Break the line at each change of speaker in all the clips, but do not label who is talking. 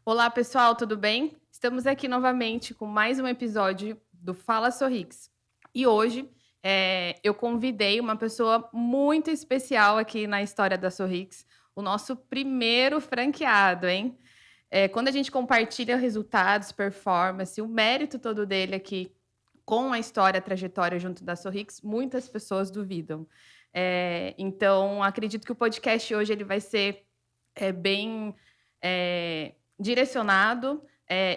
Olá, pessoal, tudo bem? Estamos aqui novamente com mais um episódio do Fala Sorrix. E hoje eu convidei uma pessoa muito especial aqui na história da Sorrix, o nosso primeiro franqueado, hein? Quando a gente compartilha resultados, performance, o mérito todo dele aqui com a história, a trajetória junto da Sorrix, muitas pessoas duvidam. Então, acredito que o podcast hoje ele vai ser bem direcionado.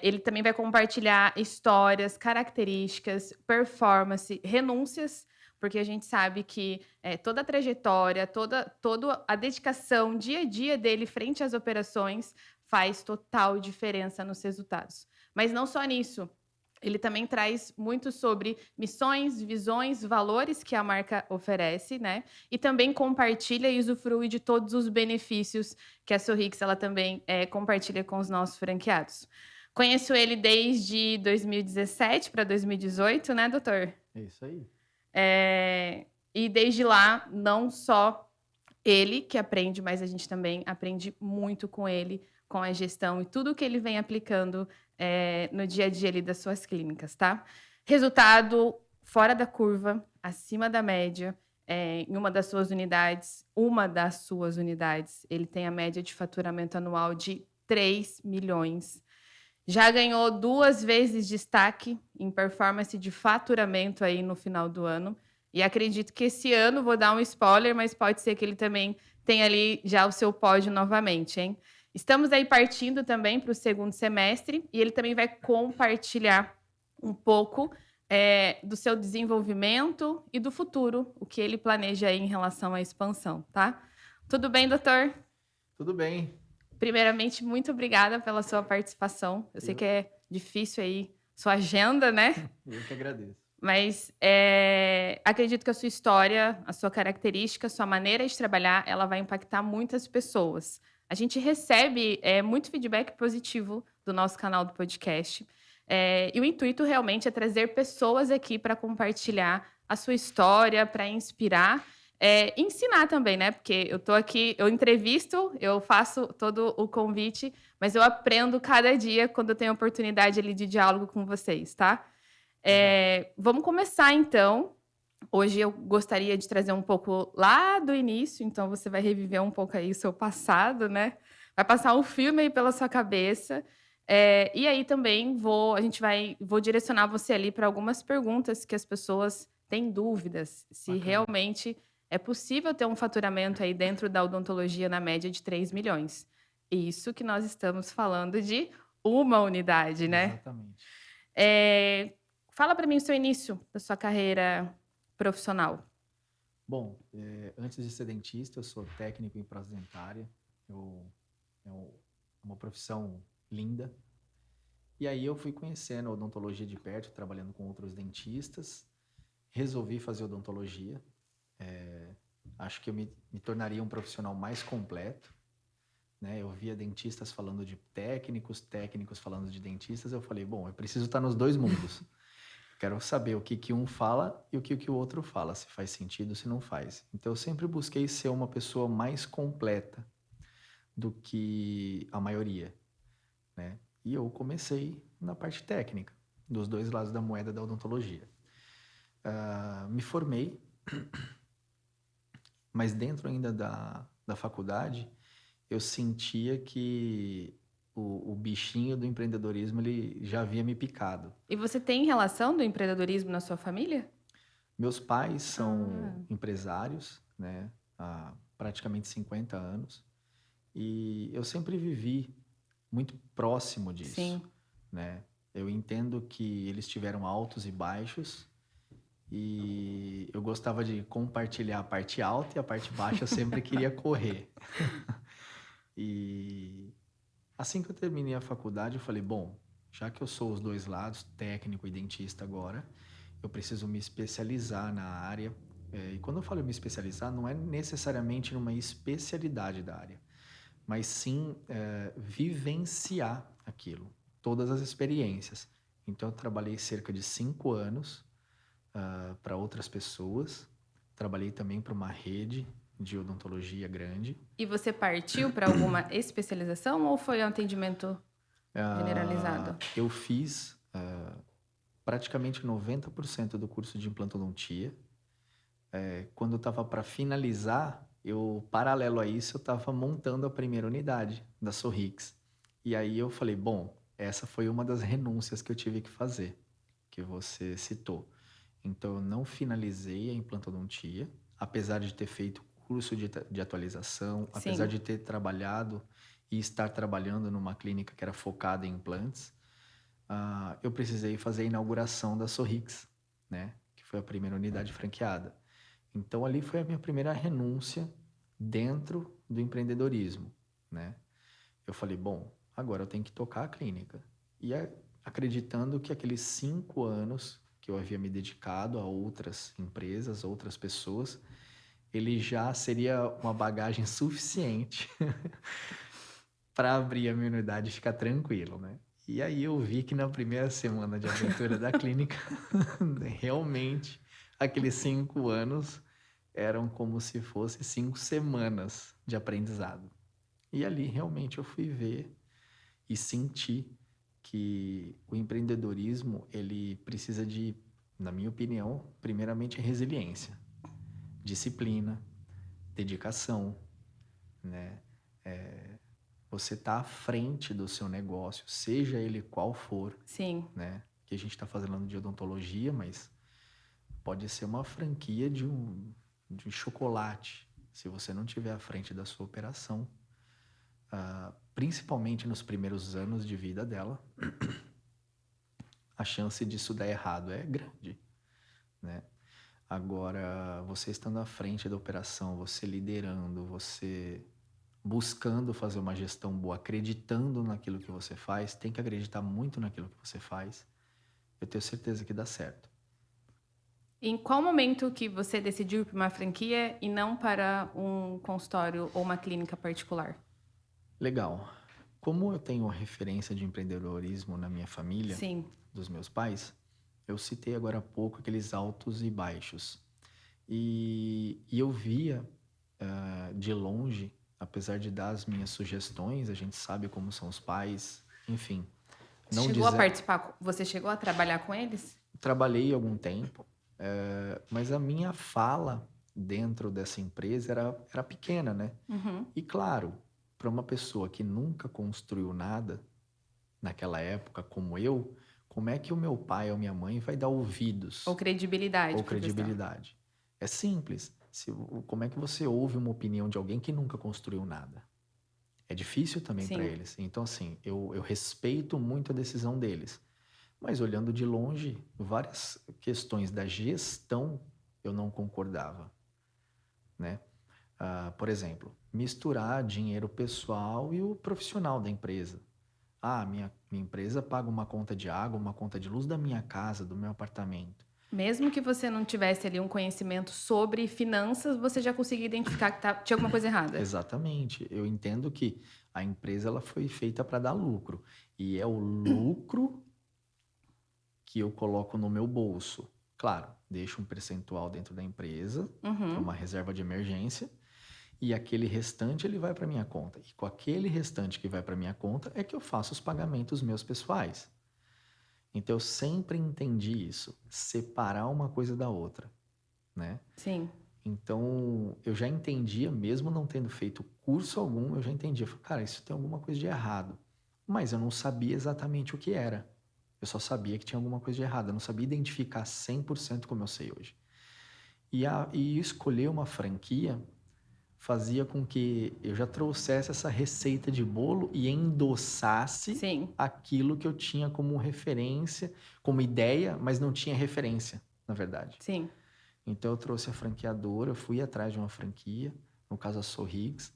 Ele também vai compartilhar histórias, características, performance, renúncias, porque a gente sabe que toda a trajetória, toda a dedicação, dia a dia dele frente às operações faz total diferença nos resultados. Mas não só nisso. Ele também traz muito sobre missões, visões, valores que a marca oferece, né? E também compartilha e usufrui de todos os benefícios que a Sorrix ela também compartilha com os nossos franqueados. Conheço ele desde 2017 para 2018, né, doutor?
É isso aí.
E desde lá, não só ele que aprende, mas a gente também aprende muito com ele, com a gestão e tudo que ele vem aplicando no dia a dia ali das suas clínicas, tá? Resultado fora da curva, acima da média, em uma das suas unidades, ele tem a média de faturamento anual de 3 milhões. Já ganhou 2 vezes destaque em performance de faturamento aí no final do ano. E acredito que esse ano, vou dar um spoiler, mas pode ser que ele também tenha ali já o seu pódio novamente, hein? Estamos aí partindo também para o segundo semestre e ele também vai compartilhar um pouco do seu desenvolvimento e do futuro, o que ele planeja aí em relação à expansão, tá? Tudo bem, doutor?
Tudo bem.
Primeiramente, muito obrigada pela sua participação. Eu sei que
Eu,
é difícil aí sua agenda, né?
eu que agradeço.
Mas acredito que a sua história, a sua característica, a sua maneira de trabalhar, ela vai impactar muitas pessoas. A gente recebe muito feedback positivo do nosso canal do podcast. E o intuito realmente é trazer pessoas aqui para compartilhar a sua história, para inspirar. Ensinar também, né? Porque eu tô aqui, eu entrevisto, eu faço todo o convite, mas eu aprendo cada dia quando eu tenho oportunidade ali de diálogo com vocês, tá?
Legal.
Vamos começar então. Hoje eu gostaria de trazer um pouco lá do início, então você vai reviver um pouco aí o seu passado, né? Vai passar um filme aí pela sua cabeça. E aí também vou direcionar você ali para algumas perguntas que as pessoas têm dúvidas, se
Bacana.
realmente é possível ter um faturamento aí dentro da odontologia na média de 3 milhões. Isso que nós estamos falando de uma unidade, né?
Exatamente.
É, Fala para mim o seu início da sua carreira profissional.
Bom, antes de ser dentista, eu sou técnico em prótese dentária. Eu, é uma profissão linda. E aí eu fui conhecendo a odontologia de perto, trabalhando com outros dentistas. Resolvi fazer odontologia. Acho que eu me tornaria um profissional mais completo. Né? Eu via dentistas falando de técnicos, técnicos falando de dentistas. Eu falei, bom, eu preciso estar nos dois mundos. Quero saber o que que um fala e o que o outro fala, se faz sentido, se não faz. Então eu sempre busquei ser uma pessoa mais completa do que a maioria, né? E eu comecei na parte técnica, dos dois lados da moeda da odontologia. Me formei, mas dentro ainda da faculdade, eu sentia que o bichinho do empreendedorismo ele já havia me picado.
E você tem relação do empreendedorismo na sua família?
Meus pais
Ah,
são empresários, né, há praticamente 50 anos, e eu sempre vivi muito próximo disso,
sim.
né? Eu entendo que eles tiveram altos e baixos, e eu gostava de compartilhar a parte alta e a parte baixa eu sempre queria correr. E assim que eu terminei a faculdade, eu falei, bom, já que eu sou os dois lados, técnico e dentista agora, eu preciso me especializar na área. E quando eu falo me especializar, não é necessariamente numa especialidade da área, mas sim vivenciar aquilo, todas as experiências. Então, eu trabalhei cerca de 5 anos para outras pessoas, trabalhei também para uma rede de odontologia grande.
E você partiu para alguma especialização ou foi um atendimento? Generalizado.
Eu fiz praticamente 90% do curso de implantodontia. Quando eu estava para finalizar, paralelo a isso, eu estava montando a primeira unidade da Sorrix. E aí eu falei, bom, essa foi uma das renúncias que eu tive que fazer, que você citou. Então, eu não finalizei a implantodontia, apesar de ter feito curso de atualização, apesar
Sim.
de ter trabalhado e estar trabalhando numa clínica que era focada em implantes. Eu precisei fazer a inauguração da Sorrix, né? Que foi a primeira unidade franqueada. Então, ali foi a minha primeira renúncia dentro do empreendedorismo, né? Eu falei, bom, agora eu tenho que tocar a clínica. E acreditando que aqueles 5 anos que eu havia me dedicado a outras empresas, outras pessoas, ele já seria uma bagagem suficiente para abrir a minha unidade e ficar tranquilo, né? E aí eu vi que na primeira semana de abertura da clínica, realmente, aqueles 5 anos eram como se fossem 5 semanas de aprendizado. E ali realmente eu fui ver e senti que o empreendedorismo, ele precisa de, na minha opinião, primeiramente resiliência, disciplina, dedicação, né? Você tá à frente do seu negócio, seja ele qual for,
Sim.
né? Que a gente está falando de odontologia, mas pode ser uma franquia de chocolate. Se você não tiver à frente da sua operação, principalmente nos primeiros anos de vida dela, a chance disso dar errado é grande, né? Agora, você estando à frente da operação, você liderando, você buscando fazer uma gestão boa, acreditando naquilo que você faz, tem que acreditar muito naquilo que você faz. Eu tenho certeza que dá certo.
Em qual momento que você decidiu ir para uma franquia e não para um consultório ou uma clínica particular?
Legal. Como eu tenho referência de empreendedorismo na minha família,
Sim.
dos meus pais, eu citei agora há pouco aqueles altos e baixos. E eu via de longe, apesar de dar as minhas sugestões, a gente sabe como são os pais, enfim. Não
Chegou a
dizer,
participar? Você chegou a trabalhar com eles?
trabalhei algum tempo, mas a minha fala dentro dessa empresa era pequena, né?
Uhum.
E claro, para uma pessoa que nunca construiu nada naquela época, como eu, como é que o meu pai ou minha mãe vai dar
Ou
ouvidos
credibilidade
ou
para a questão?
credibilidade? É simples. Como é que você ouve uma opinião de alguém que nunca construiu nada? É difícil também para
Sim.
eles. Então, assim, eu respeito muito a decisão deles. Mas olhando de longe, várias questões da gestão eu não concordava, né? Por exemplo, misturar dinheiro pessoal e o profissional da empresa. Minha empresa paga uma conta de água, uma conta de luz da minha casa, do meu apartamento.
Mesmo que você não tivesse ali um conhecimento sobre finanças, você já conseguia identificar que tinha alguma coisa errada.
Exatamente. Eu entendo que a empresa ela foi feita para dar lucro. E é o lucro que eu coloco no meu bolso. Claro, deixo um percentual dentro da empresa para
Uhum.
uma reserva de emergência e aquele restante ele vai para minha conta. E com aquele restante que vai para minha conta é que eu faço os pagamentos meus pessoais. Então eu sempre entendi isso, separar uma coisa da outra, né?
Sim.
Então eu já entendia, mesmo não tendo feito curso algum, eu já entendia, falei, cara, isso tem alguma coisa de errado. Mas eu não sabia exatamente o que era. Eu só sabia que tinha alguma coisa de errado. Eu não sabia identificar 100% como eu sei hoje. E escolher uma franquia fazia com que eu já trouxesse essa receita de bolo e endossasse
Sim.
aquilo que eu tinha como referência, como ideia, mas não tinha referência, na verdade.
Sim.
Então eu trouxe a franqueadora, eu fui atrás de uma franquia, no caso a Sorrigues,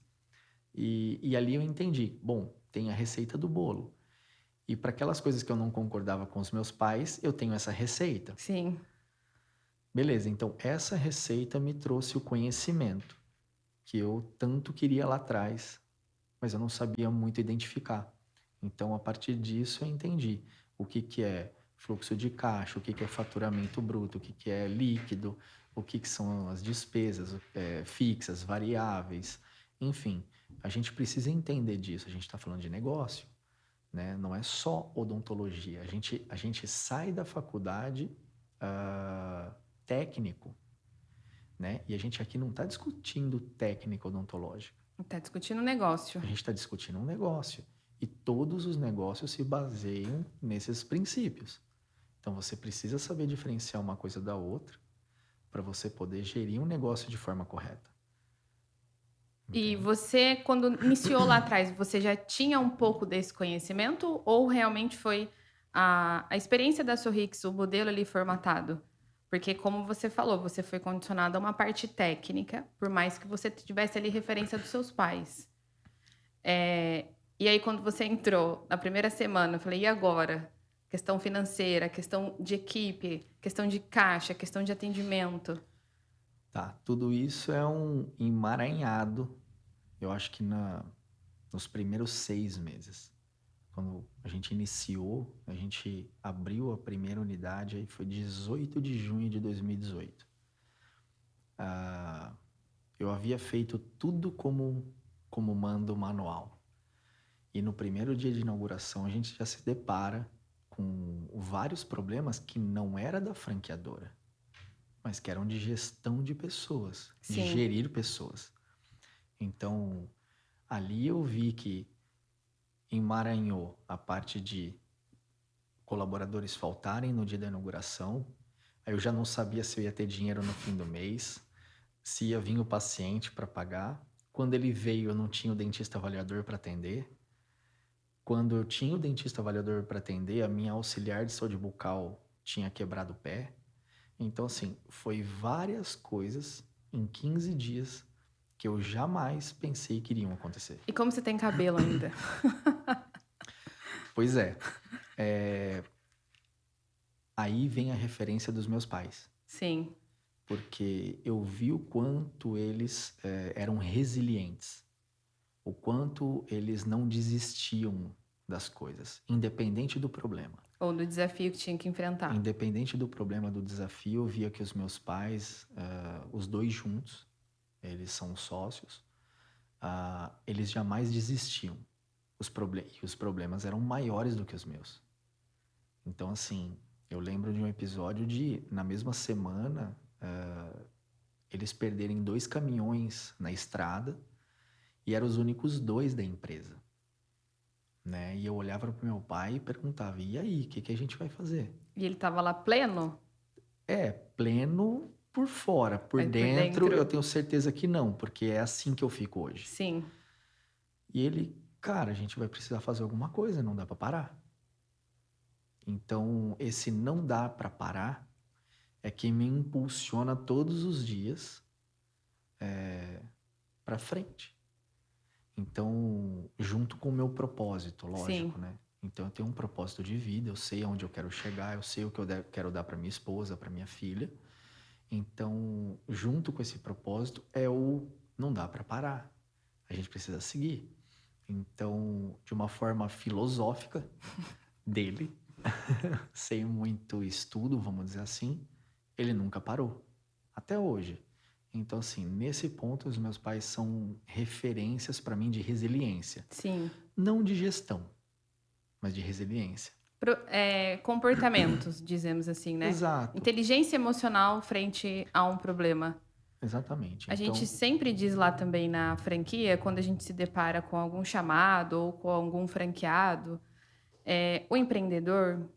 e ali eu entendi, bom, tem a receita do bolo. E para aquelas coisas que eu não concordava com os meus pais, eu tenho essa receita.
Sim.
Beleza, então essa receita me trouxe o conhecimento que eu tanto queria lá atrás, mas eu não sabia muito identificar. Então, a partir disso, eu entendi o que que é fluxo de caixa, o que que é faturamento bruto, o que que é líquido, o que que são as despesas fixas, variáveis, enfim. A gente precisa entender disso. A gente está falando de negócio. né? Não é só odontologia. A gente sai da faculdade técnico, né? E a gente aqui não está discutindo técnica odontológica.
Tá discutindo o negócio.
A gente está discutindo um negócio. E todos os negócios se baseiam nesses princípios. Então, você precisa saber diferenciar uma coisa da outra para você poder gerir um negócio de forma correta.
E
Entende?
você, quando iniciou lá atrás, você já tinha um pouco desse conhecimento ou realmente foi a experiência da Sorrix, o modelo ali formatado? Porque, como você falou, você foi condicionado a uma parte técnica, por mais que você tivesse ali referência dos seus pais. E aí, quando você entrou na primeira semana, eu falei, e agora? Questão financeira, questão de equipe, questão de caixa, questão de atendimento.
Tá, tudo isso é um emaranhado, eu acho que nos primeiros 6 meses. Quando a gente iniciou, a gente abriu a primeira unidade, aí foi 18 de junho de 2018. Eu havia feito tudo como manda o manual. E no primeiro dia de inauguração, a gente já se depara com vários problemas que não era da franqueadora, mas que eram de gestão de pessoas, de
Sim.
gerir pessoas. Então, ali eu vi que emaranhou a parte de colaboradores faltarem no dia da inauguração. Aí eu já não sabia se eu ia ter dinheiro no fim do mês, se ia vir o paciente para pagar. Quando ele veio, eu não tinha o dentista avaliador para atender. Quando eu tinha o dentista avaliador para atender, a minha auxiliar de saúde bucal tinha quebrado o pé. Então, assim, foi várias coisas em 15 dias que eu jamais pensei que iriam acontecer.
E como você tem cabelo ainda?
Pois é, aí vem a referência dos meus pais,
Sim.
porque eu vi o quanto eles eram resilientes, o quanto eles não desistiam das coisas, independente do problema.
Ou do desafio que tinha que enfrentar.
Independente do problema, do desafio, eu via que os meus pais, os dois juntos, eles são sócios, eles jamais desistiam. E os problemas eram maiores do que os meus. Então, assim, eu lembro de um episódio na mesma semana, eles perderem 2 caminhões na estrada e eram os únicos 2 da empresa, né? E eu olhava para o meu pai e perguntava, e aí, o que a gente vai fazer?
E ele tava lá pleno,
Pleno por fora, por
mas por
dentro eu
dentro,
tenho certeza que não, porque é assim que eu fico hoje.
sim.
E ele, cara, a gente vai precisar fazer alguma coisa, não dá para parar. Então, esse não dá para parar é que me impulsiona todos os dias para frente. Então, junto com o meu propósito, lógico,
Sim.
né? Então, eu tenho um propósito de vida, eu sei aonde eu quero chegar, eu sei o que eu quero dar para minha esposa, para minha filha. Então, junto com esse propósito é o não dá para parar. A gente precisa seguir. Então, de uma forma filosófica dele, sem muito estudo, vamos dizer assim, ele nunca parou. Até hoje. Então, assim, nesse ponto, os meus pais são referências para mim de resiliência.
Sim.
Não de gestão, mas de resiliência.
Comportamentos, dizemos assim, né?
Exato,
Inteligência emocional frente a um problema.
exatamente.
A gente
Então,
sempre diz lá também na franquia, quando a gente se depara com algum chamado ou com algum franqueado, o empreendedor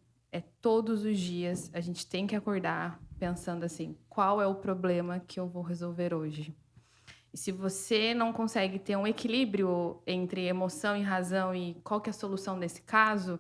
todos os dias a gente tem que acordar pensando assim, qual é o problema que eu vou resolver hoje? E se você não consegue ter um equilíbrio entre emoção e razão e qual que é a solução nesse caso,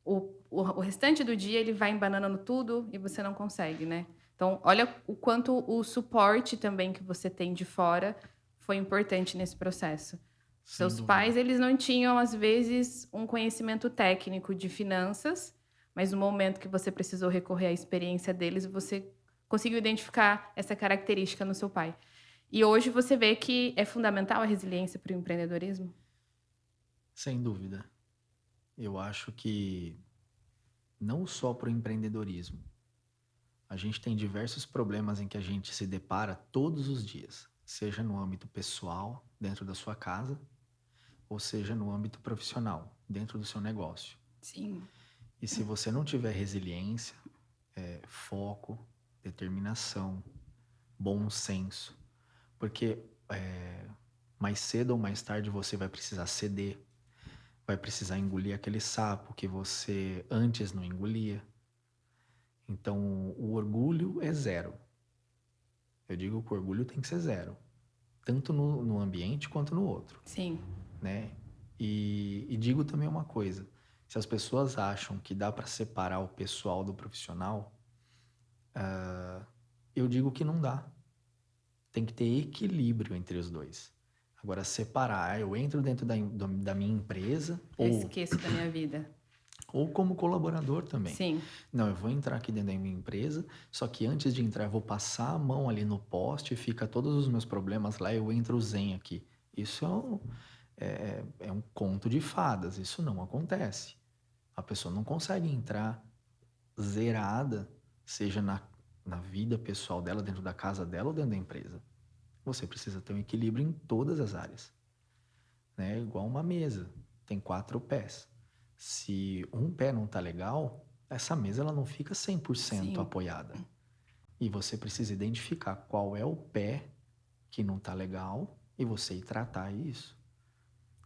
o restante do dia ele vai embananando tudo e você não consegue, né? Então, olha o quanto o suporte também que você tem de fora foi importante nesse processo.
sem
Seus pais,
dúvida.
eles não tinham, às vezes, um conhecimento técnico de finanças, mas no momento que você precisou recorrer à experiência deles, você conseguiu identificar essa característica no seu pai. E hoje você vê que é fundamental a resiliência para o empreendedorismo?
Sem dúvida. Eu acho que não só para o empreendedorismo. A gente tem diversos problemas em que a gente se depara todos os dias, seja no âmbito pessoal, dentro da sua casa, ou seja, no âmbito profissional, dentro do seu negócio.
Sim.
E se você não tiver resiliência, foco, determinação, bom senso, porque mais cedo ou mais tarde você vai precisar ceder, vai precisar engolir aquele sapo que você antes não engolia. Então, o orgulho é zero. Eu digo que o orgulho tem que ser zero, tanto no ambiente quanto no outro,
Sim.
né? E digo também uma coisa: se as pessoas acham que dá para separar o pessoal do profissional, eu digo que não dá. Tem que ter equilíbrio entre os dois. Agora, separar, eu entro dentro da minha empresa
Eu esqueço da minha vida.
ou como colaborador também.
Sim.
Não, eu vou entrar aqui dentro da minha empresa, só que antes de entrar eu vou passar a mão ali no poste, fica todos os meus problemas lá, eu entro zen aqui. Isso é um conto de fadas, isso não acontece. A pessoa não consegue entrar zerada, seja na vida pessoal dela, dentro da casa dela ou dentro da empresa. Você precisa ter um equilíbrio em todas as áreas, né? Igual uma mesa, tem 4 pés. Se um pé não tá legal, essa mesa ela não fica 100%
Sim.
apoiada. E você precisa identificar qual é o pé que não tá legal e você ir tratar isso.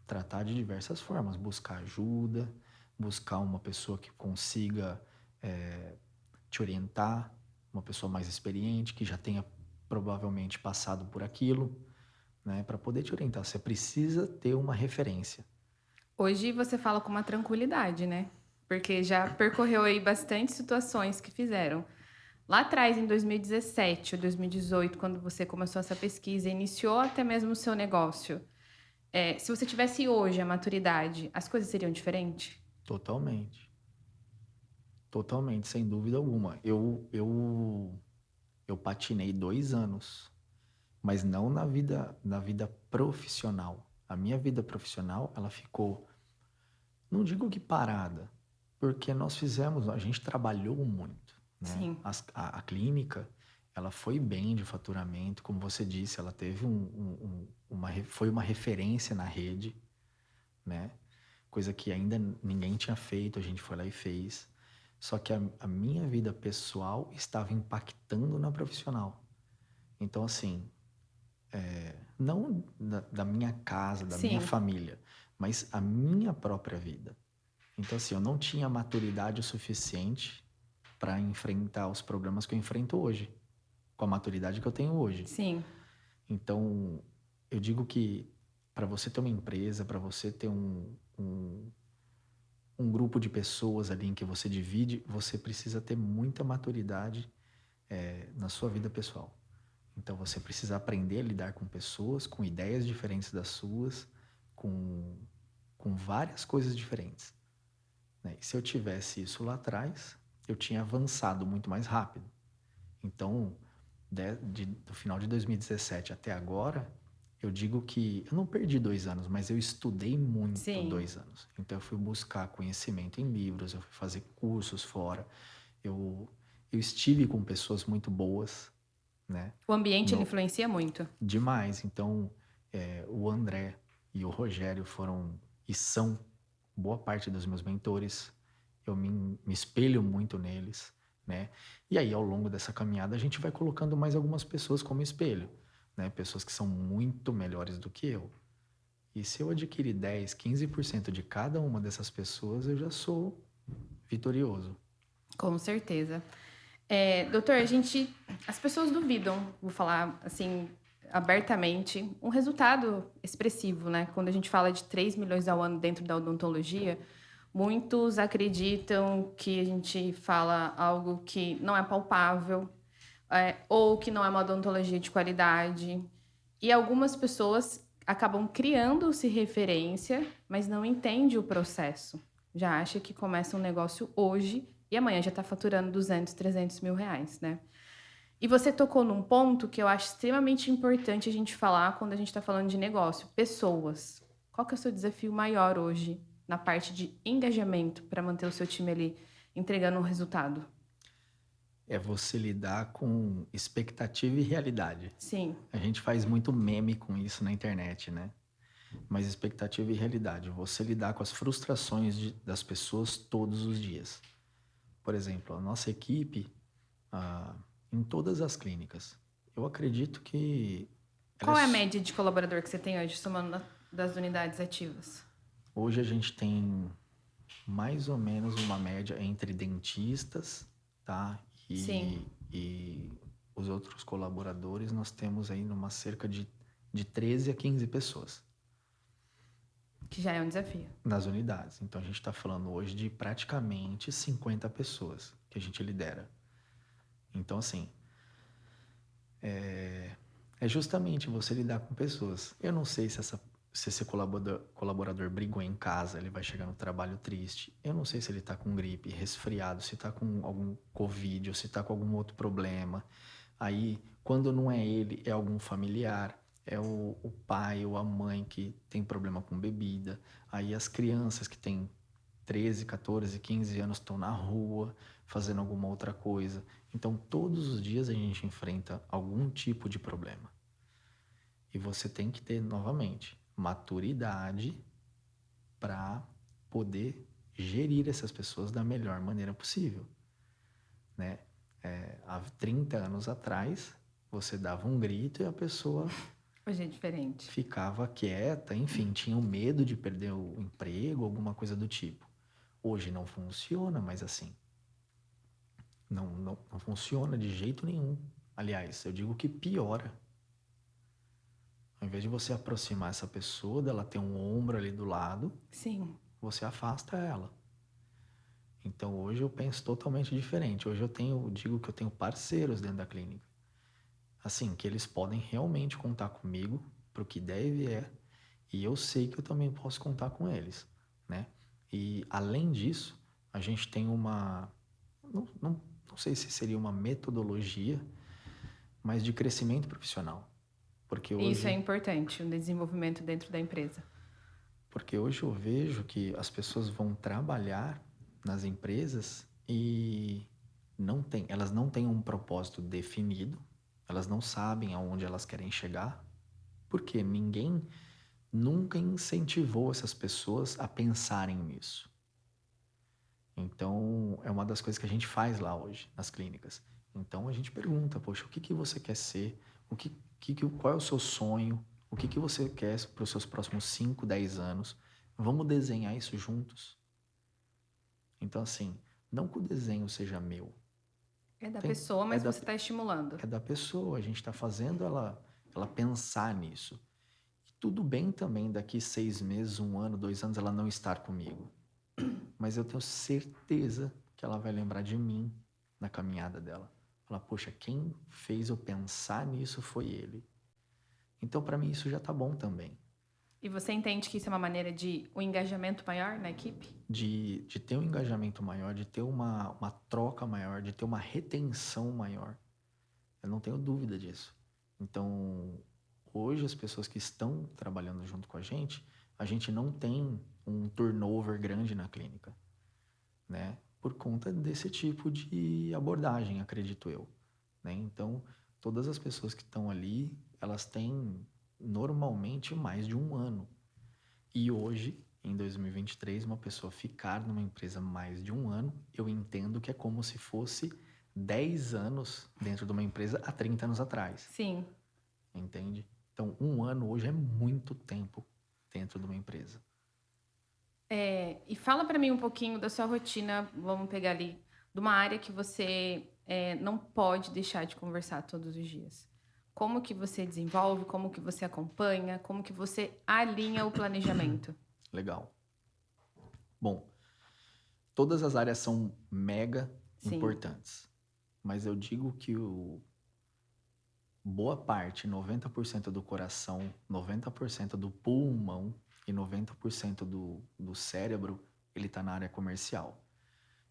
Tratar de diversas formas, buscar ajuda, buscar uma pessoa que consiga te orientar, uma pessoa mais experiente, que já tenha provavelmente passado por aquilo, né, para poder te orientar. Você precisa ter uma referência.
Hoje você fala com uma tranquilidade, né? Porque já percorreu aí bastante situações que fizeram. Lá atrás, em 2017 ou 2018, quando você começou essa pesquisa, iniciou até mesmo o seu negócio. Se você tivesse hoje a maturidade, as coisas seriam diferentes?
Totalmente. Totalmente, sem dúvida alguma. Eu patinei 2 anos, mas não na vida profissional. A minha vida profissional, ela ficou, não digo que parada, porque a gente trabalhou muito, né?
Sim.
A clínica, ela foi bem de faturamento, como você disse, ela teve foi uma referência na rede, né? Coisa que ainda ninguém tinha feito, a gente foi lá e fez. Só que a minha vida pessoal estava impactando na profissional. Então, assim, não da minha casa, da minha
Sim.
família, mas a minha própria vida. Então, assim, eu não tinha maturidade o suficiente para enfrentar os problemas que eu enfrento hoje, com a maturidade que eu tenho hoje.
Sim.
Então, eu digo que para você ter uma empresa, para você ter um grupo de pessoas ali em que você divide, você precisa ter muita maturidade na sua vida pessoal. Então você precisa aprender a lidar com pessoas, com ideias diferentes das suas, com várias coisas diferentes, né? E se eu tivesse isso lá atrás, eu tinha avançado muito mais rápido. Então, do final de 2017 até agora, eu digo que eu não perdi 2 anos, mas eu estudei muito
Sim.
2 anos. Então, eu fui buscar conhecimento em livros, eu fui fazer cursos fora, eu, eu estive com pessoas muito boas, né?
O ambiente ele influencia muito.
Demais. Então, o André e o Rogério foram e são boa parte dos meus mentores. Eu me espelho muito neles, né? E aí, ao longo dessa caminhada, a gente vai colocando mais algumas pessoas como espelho, né? Pessoas que são muito melhores do que eu. E se eu adquirir 10, 15% de cada uma dessas pessoas, eu já sou vitorioso.
Com certeza. Doutor, as pessoas duvidam, vou falar assim abertamente, um resultado expressivo, né? Quando a gente fala de 3 milhões ao ano dentro da odontologia, muitos acreditam que a gente fala algo que não é palpável, ou que não é uma odontologia de qualidade. E algumas pessoas acabam criando-se referência, mas não entende o processo. Já acha que começa um negócio hoje e amanhã já está faturando 200, 300 mil reais, né? E você tocou num ponto que eu acho extremamente importante a gente falar quando a gente está falando de negócio. Pessoas. Qual que é o seu desafio maior hoje na parte de engajamento para manter o seu time ali entregando um resultado?
É você lidar com expectativa e realidade.
Sim.
A gente faz muito meme com isso na internet, né? Mas expectativa e realidade, você lidar com as frustrações das pessoas todos os dias. Por exemplo, a nossa equipe, ah, em todas as clínicas, eu acredito que ela
Qual é a média de colaborador que você tem hoje, somando das unidades ativas?
hoje a gente tem mais ou menos uma média entre dentistas, tá?
Sim,
E os outros colaboradores, nós temos aí numa cerca de 13 a 15 pessoas
que já é um desafio.
nas unidades. Então a gente está falando hoje de praticamente 50 pessoas que a gente lidera. Então, assim, é justamente você lidar com pessoas. Eu não sei se esse colaborador brigou em casa, ele vai chegar no trabalho triste. Eu não sei se ele tá com gripe, resfriado, se tá com algum Covid ou se tá com algum outro problema. Aí, quando não é ele, é algum familiar, é o pai ou a mãe que tem problema com bebida. Aí as crianças que têm 13, 14, 15 anos estão na rua fazendo alguma outra coisa. Então, todos os dias a gente enfrenta algum tipo de problema. E você tem que ter, novamente, maturidade para poder gerir essas pessoas da melhor maneira possível, né? Há 30 anos atrás, você dava um grito e a pessoa
Hoje é diferente.
ficava quieta, enfim, tinha medo de perder o emprego, alguma coisa do tipo. Hoje não funciona mais assim. Não funciona de jeito nenhum. Aliás, eu digo que piora. Ao invés de você aproximar essa pessoa, dela ter um ombro ali do lado,
Sim.
você afasta ela. Então hoje eu penso totalmente diferente. Hoje digo que eu tenho parceiros dentro da clínica. Assim, que eles podem realmente contar comigo para o que deve é, e eu sei que eu também posso contar com eles, né? E além disso, a gente tem não sei se seria uma metodologia, mas de crescimento profissional. Porque
Isso é
hoje,
importante, o desenvolvimento dentro da empresa.
porque hoje eu vejo que as pessoas vão trabalhar nas empresas e elas não têm um propósito definido, elas não sabem aonde elas querem chegar, porque ninguém nunca incentivou essas pessoas a pensarem nisso. Então, é uma das coisas que a gente faz lá hoje, nas clínicas. Então, a gente pergunta, poxa, o que que você quer ser? Qual é o seu sonho? O que que você quer para os seus próximos 5, 10 anos? Vamos desenhar isso juntos? Então, assim, não que o desenho seja meu.
É da pessoa,
É
mas
da,
você está estimulando.
é da pessoa. A gente está fazendo ela pensar nisso. E tudo bem também daqui 6 meses, 1 ano, 2 anos, ela não estar comigo. Mas eu tenho certeza que ela vai lembrar de mim na caminhada dela. Falar, poxa, quem fez eu pensar nisso foi ele. Então, para mim, isso já tá bom também.
E você entende que isso é uma maneira de um engajamento maior na equipe?
De ter um engajamento maior, de ter uma troca maior, de ter uma retenção maior. Eu não tenho dúvida disso. Então, hoje, as pessoas que estão trabalhando junto com a gente não tem um turnover grande na clínica, né? Por conta desse tipo de abordagem, acredito eu, né? Então, todas as pessoas que estão ali, elas têm normalmente mais de 1 ano. E hoje, em 2023, uma pessoa ficar numa empresa mais de 1 ano, eu entendo que é como se fosse 10 anos dentro de uma empresa há 30 anos atrás,
Sim.
entende? Então, 1 ano hoje é muito tempo dentro de uma empresa.
E fala para mim um pouquinho da sua rotina, vamos pegar ali, de uma área que você não pode deixar de conversar todos os dias. Como que você desenvolve, como que você acompanha, como que você alinha o planejamento?
Legal. Bom, todas as áreas são mega
Sim,
importantes, mas eu digo que boa parte, 90% do coração, 90% do pulmão e 90% do cérebro, ele está na área comercial.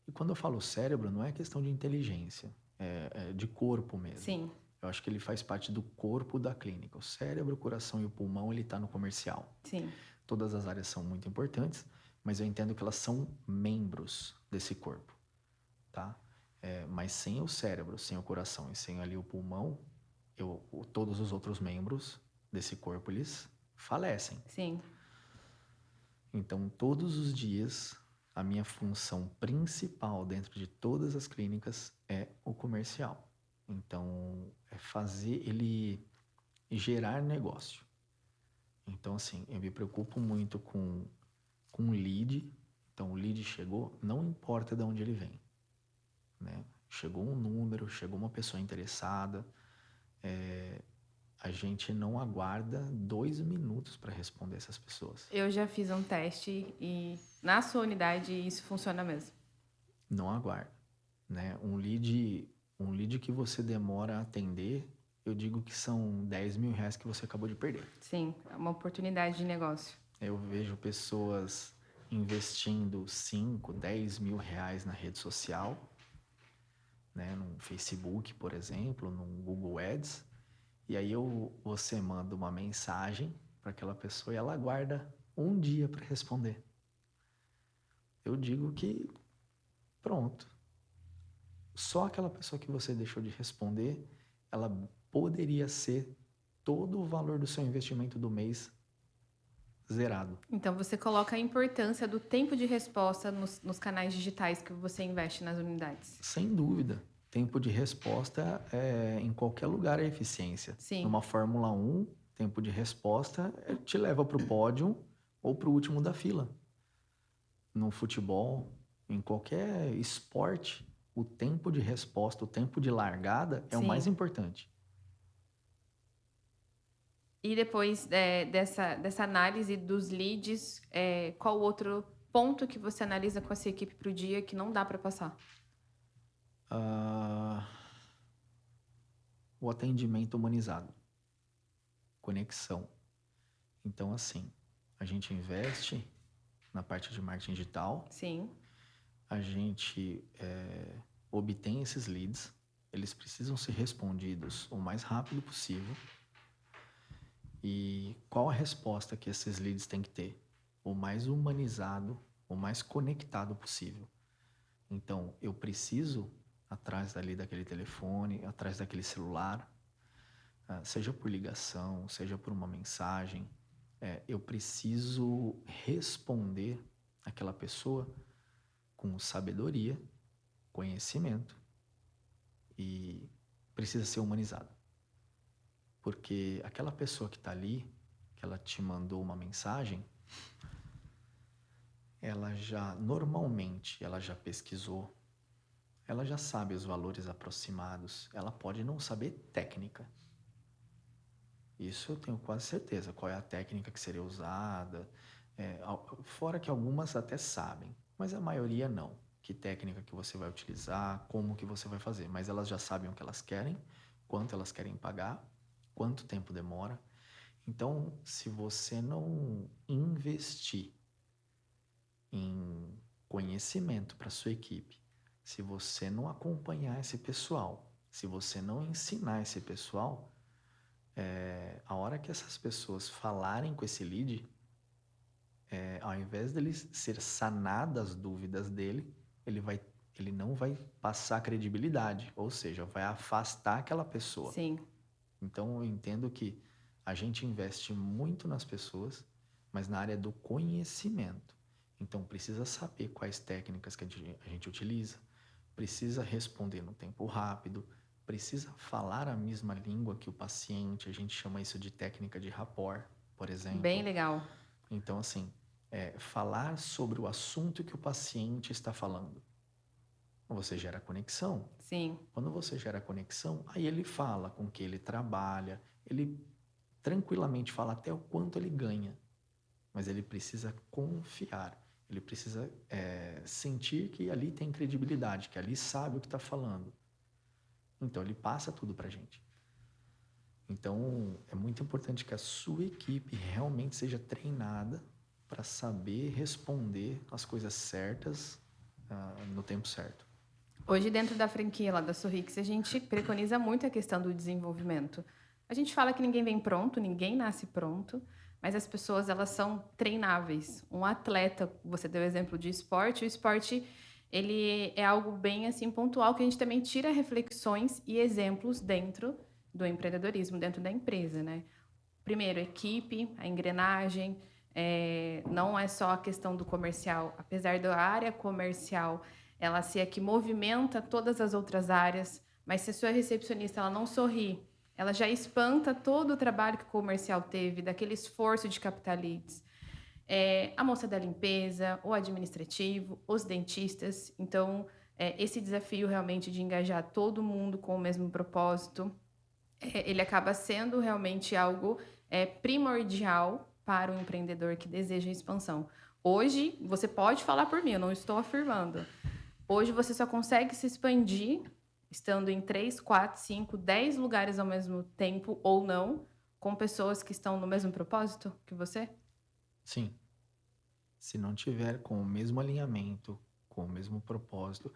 E quando eu falo cérebro, não é questão de inteligência, é de corpo mesmo.
sim,
Eu acho que ele faz parte do corpo da clínica. O cérebro, o coração e o pulmão, ele está no comercial.
sim,
Todas as áreas são muito importantes, mas eu entendo que elas são membros desse corpo, tá? Mas sem o cérebro, sem o coração e sem ali o pulmão, todos os outros membros desse corpo, eles falecem.
sim.
Então, todos os dias, a minha função principal dentro de todas as clínicas é o comercial. Então, é fazer ele gerar negócio. Então, assim, eu me preocupo muito com o lead. Então, o lead chegou, não importa de onde ele vem, né? Chegou um número, chegou uma pessoa interessada, a gente não aguarda 2 minutos para responder essas pessoas.
Eu já fiz um teste e na sua unidade isso funciona mesmo.
Não aguarda, né? Um lead que você demora a atender, eu digo que são 10 mil reais que você acabou de perder.
Sim, é uma oportunidade de negócio.
Eu vejo pessoas investindo 5, 10 mil reais na rede social, né? No Facebook, por exemplo, no Google Ads. E aí você manda uma mensagem para aquela pessoa e ela aguarda um dia para responder. Eu digo que pronto. Só aquela pessoa que você deixou de responder, ela poderia ser todo o valor do seu investimento do mês zerado.
Então você coloca a importância do tempo de resposta nos canais digitais que você investe nas unidades.
Sem dúvida. Tempo de resposta em qualquer lugar é eficiência.
Sim.
Numa Fórmula 1, tempo de resposta te leva para o pódio ou para o último da fila. No futebol, em qualquer esporte, o tempo de resposta, o tempo de largada é o
Sim.
mais importante.
E depois dessa análise dos leads, qual outro ponto que você analisa com a sua equipe para o dia que não dá para passar?
O atendimento humanizado. Conexão. Então, assim, a gente investe na parte de marketing digital.
Sim.
A gente obtém esses leads. Eles precisam ser respondidos o mais rápido possível. E qual a resposta que esses leads têm que ter? O mais humanizado, o mais conectado possível. Então, eu preciso, atrás dali daquele telefone, atrás daquele celular, seja por ligação, seja por uma mensagem, eu preciso responder aquela pessoa com sabedoria, conhecimento e precisa ser humanizado. Porque aquela pessoa que está ali, que ela te mandou uma mensagem, normalmente, ela já pesquisou, ela já sabe os valores aproximados, ela pode não saber técnica. Isso eu tenho quase certeza, qual é a técnica que seria usada, fora que algumas até sabem, mas a maioria não. Que técnica que você vai utilizar, como que você vai fazer, mas elas já sabem o que elas querem, quanto elas querem pagar, quanto tempo demora. Então, se você não investir em conhecimento para sua equipe, se você não acompanhar esse pessoal, se você não ensinar esse pessoal, a hora que essas pessoas falarem com esse lead, ao invés dele ser sanadas as dúvidas dele, ele não vai passar credibilidade, ou seja, vai afastar aquela pessoa.
Sim.
Então eu entendo que a gente investe muito nas pessoas, mas na área do conhecimento. Então precisa saber quais técnicas que a gente utiliza, precisa responder no tempo rápido, precisa falar a mesma língua que o paciente, a gente chama isso de técnica de rapport, por exemplo.
Bem legal.
Então, assim, falar sobre o assunto que o paciente está falando. Você gera conexão.
Sim.
Quando você gera conexão, aí ele fala com que ele trabalha, ele tranquilamente fala até o quanto ele ganha, mas ele precisa confiar, ele precisa sentir que ali tem credibilidade, que ali sabe o que está falando. Então ele passa tudo pra gente. Então é muito importante que a sua equipe realmente seja treinada para saber responder as coisas certas no tempo certo.
Hoje, dentro da franquia lá da Sorrix, a gente preconiza muito a questão do desenvolvimento. A gente fala que ninguém vem pronto, ninguém nasce pronto, mas as pessoas, elas são treináveis. Um atleta, você deu o exemplo de esporte, o esporte, ele é algo bem assim pontual, que a gente também tira reflexões e exemplos dentro do empreendedorismo, dentro da empresa, né? Primeiro, equipe, a engrenagem, Não é só a questão do comercial. Apesar da área comercial ela ser a que movimenta todas as outras áreas, mas se a sua recepcionista ela não sorri, ela já espanta todo o trabalho que o comercial teve, daquele esforço de captar leads. A moça da limpeza, o administrativo, os dentistas. Então, esse desafio realmente de engajar todo mundo com o mesmo propósito, ele acaba sendo realmente algo primordial para o empreendedor que deseja expansão. Hoje, você pode falar por mim, eu não estou afirmando. Hoje você só consegue se expandir estando em 3, 4, 5, 10 lugares ao mesmo tempo ou não, com pessoas que estão no mesmo propósito que você?
Sim. Se não tiver com o mesmo alinhamento, com o mesmo propósito,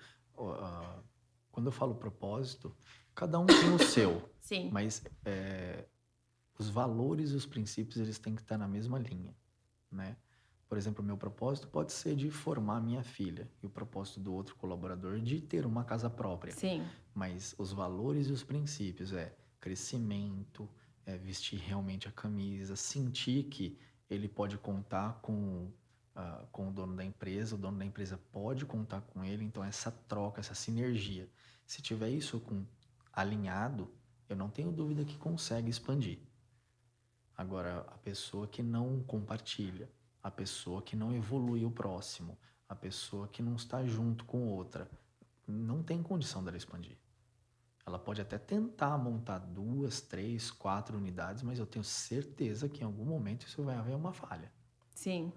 quando eu falo propósito, cada um tem o seu,
Sim,
mas os valores e os princípios eles têm que estar na mesma linha, né? Por exemplo, o meu propósito pode ser de formar minha filha e o propósito do outro colaborador de ter uma casa própria,
sim,
mas os valores e os princípios crescimento, vestir realmente a camisa, sentir que ele pode contar com o dono da empresa, o dono da empresa pode contar com ele, então essa troca, essa sinergia. Se tiver isso alinhado, eu não tenho dúvida que consegue expandir. Agora, a pessoa que não compartilha, a pessoa que não evolui o próximo, a pessoa que não está junto com outra, não tem condição dela expandir. Ela pode até tentar montar 2, 3, 4 unidades, mas eu tenho certeza que em algum momento isso vai haver uma falha.
sim.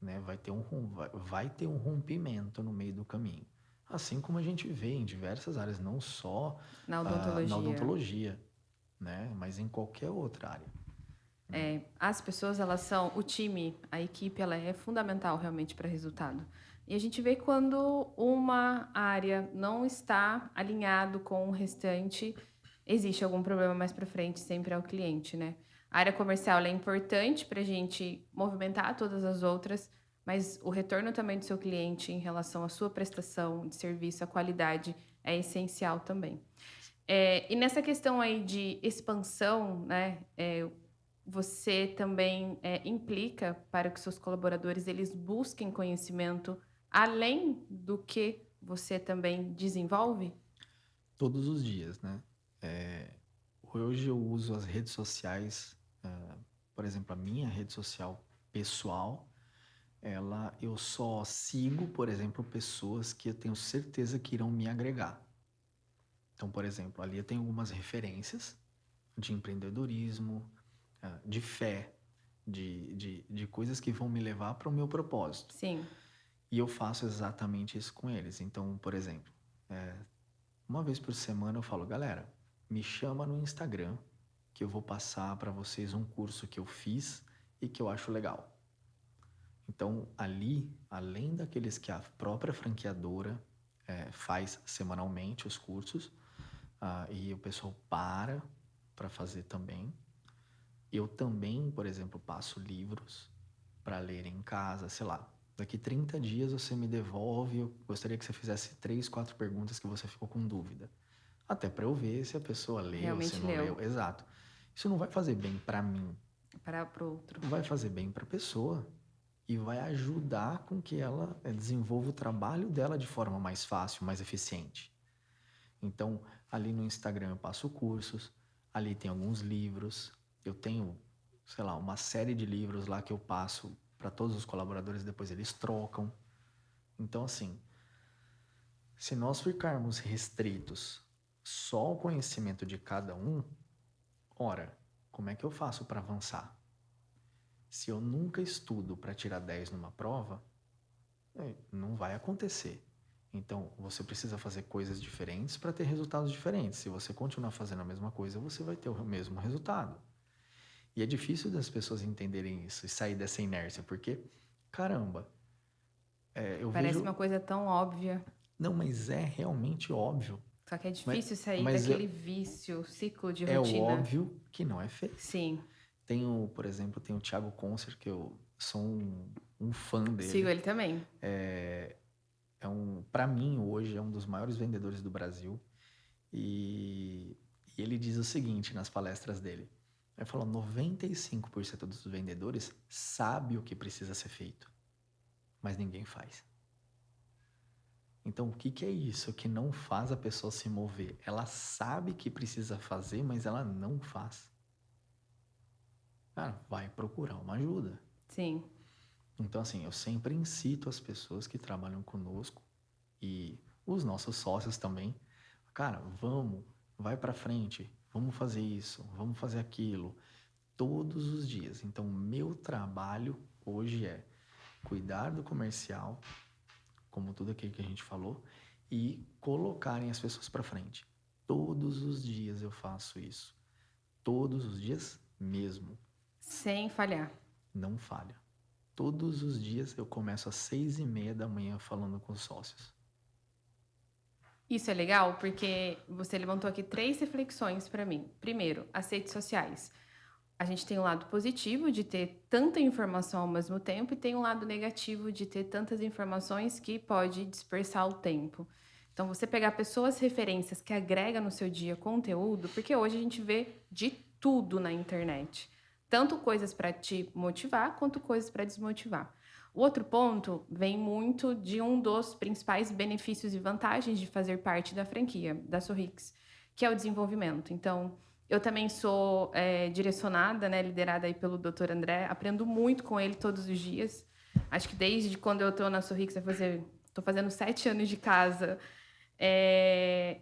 Né? Vai ter um rompimento no meio do caminho. Assim como a gente vê em diversas áreas, não só
Na
na
odontologia.
odontologia, né? Mas em qualquer outra área.
As pessoas, elas são... O time, a equipe, ela é fundamental realmente para resultado. E a gente vê quando uma área não está alinhado com o restante, existe algum problema mais para frente, sempre é o cliente, né? A área comercial ela é importante para a gente movimentar todas as outras, mas o retorno também do seu cliente em relação à sua prestação de serviço, a qualidade, é essencial também. E nessa questão aí de expansão, né? Você também implica para que seus colaboradores eles busquem conhecimento além do que você também desenvolve?
Todos os dias, né? Hoje eu uso as redes sociais, por exemplo, a minha rede social pessoal, eu só sigo, por exemplo, pessoas que eu tenho certeza que irão me agregar. Então, por exemplo, ali eu tenho algumas referências de empreendedorismo, de fé, de coisas que vão me levar para o meu propósito.
Sim,
E eu faço exatamente isso com eles. Então, por exemplo, uma vez por semana eu falo, galera, me chama no Instagram que eu vou passar para vocês um curso que eu fiz e que eu acho legal. Então, ali, além daqueles que a própria franqueadora faz semanalmente os cursos, e o pessoal para fazer também, eu também, por exemplo, passo livros para ler em casa, sei lá. Daqui 30 dias você me devolve, eu gostaria que você fizesse 3, 4 perguntas que você ficou com dúvida. Até para eu ver se a pessoa leu, se
realmente
não
leu
leu. Exato. Isso não vai fazer bem para mim,
para o outro.
vai fazer bem para a pessoa e vai ajudar com que ela desenvolva o trabalho dela de forma mais fácil, mais eficiente. Então, ali no Instagram eu passo cursos, ali tem alguns livros, eu tenho, sei lá, uma série de livros lá que eu passo para todos os colaboradores, depois eles trocam. Então, assim, se nós ficarmos restritos só ao conhecimento de cada um, ora, como é que eu faço para avançar? Se eu nunca estudo para tirar 10 numa prova, não vai acontecer. Então, você precisa fazer coisas diferentes para ter resultados diferentes. Se você continuar fazendo a mesma coisa, você vai ter o mesmo resultado. E é difícil das pessoas entenderem isso e sair dessa inércia, porque, caramba, eu
Parece
vejo.
uma coisa tão óbvia,
Não, mas é realmente óbvio.
só que é
Mas,
difícil sair
mas
daquele vício, ciclo de
é o
rotina.
óbvio que não é feito.
Sim,
Por exemplo, tem o Thiago Concer, que eu sou um fã
sigo
dele.
ele também.
Para mim, hoje, é um dos maiores vendedores do Brasil. E ele diz o seguinte nas palestras dele: Eu falo, 95% dos vendedores sabe o que precisa ser feito, mas ninguém faz. Então, o que é isso que não faz a pessoa se mover? Ela sabe que precisa fazer, mas ela não faz. Cara, vai procurar uma ajuda.
Sim.
Então, assim, eu sempre incito as pessoas que trabalham conosco e os nossos sócios também. Cara, vamos, vai para frente, vamos fazer isso, vamos fazer aquilo, todos os dias. Então, meu trabalho hoje é cuidar do comercial, como tudo aquilo que a gente falou, e colocarem as pessoas para frente. Todos os dias eu faço isso. Todos os dias mesmo.
Sem falhar.
Não falha. Todos os dias eu começo às 6:30 da manhã falando com os sócios.
Isso é legal porque você levantou aqui 3 reflexões para mim. Primeiro, as redes sociais. A gente tem um lado positivo de ter tanta informação ao mesmo tempo e tem um lado negativo de ter tantas informações que pode dispersar o tempo. Então, você pegar pessoas, referências que agregam no seu dia conteúdo, porque hoje a gente vê de tudo na internet. Tanto coisas para te motivar, quanto coisas para desmotivar. O outro ponto vem muito de um dos principais benefícios e vantagens de fazer parte da franquia, da Sorrix, que é o desenvolvimento. Então, eu também sou direcionada, né, liderada aí pelo Dr. André. Aprendo muito com ele todos os dias. Acho que desde quando eu estou na Sorrix, estou fazendo 7 anos de casa.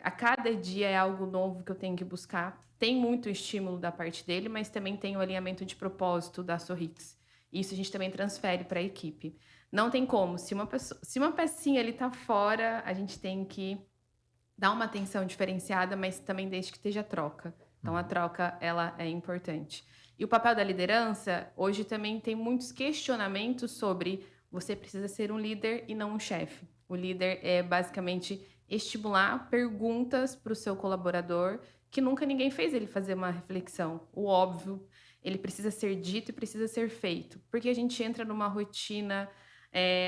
A cada dia é algo novo que eu tenho que buscar. Tem muito estímulo da parte dele, mas também tem o alinhamento de propósito da Sorrix. Isso a gente também transfere para a equipe. Não tem como. Se uma pecinha ali está fora, a gente tem que dar uma atenção diferenciada, mas também desde que esteja troca. Então, a troca, ela é importante. E o papel da liderança, hoje também tem muitos questionamentos sobre você precisa ser um líder e não um chefe. O líder é basicamente estimular perguntas para o seu colaborador que nunca ninguém fez ele fazer uma reflexão. O óbvio, ele precisa ser dito e precisa ser feito. Porque a gente entra numa rotina,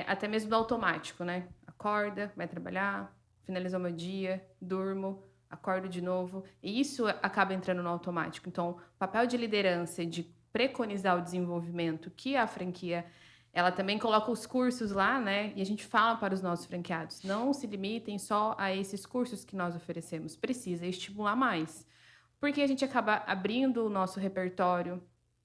até mesmo do automático, né? Acorda, vai trabalhar, finalizou meu dia, durmo, acordo de novo. E isso acaba entrando no automático. Então, o papel de liderança, de preconizar o desenvolvimento, que a franquia, ela também coloca os cursos lá, né? E a gente fala para os nossos franqueados, não se limitem só a esses cursos que nós oferecemos. Precisa estimular mais. Porque a gente acaba abrindo o nosso repertório,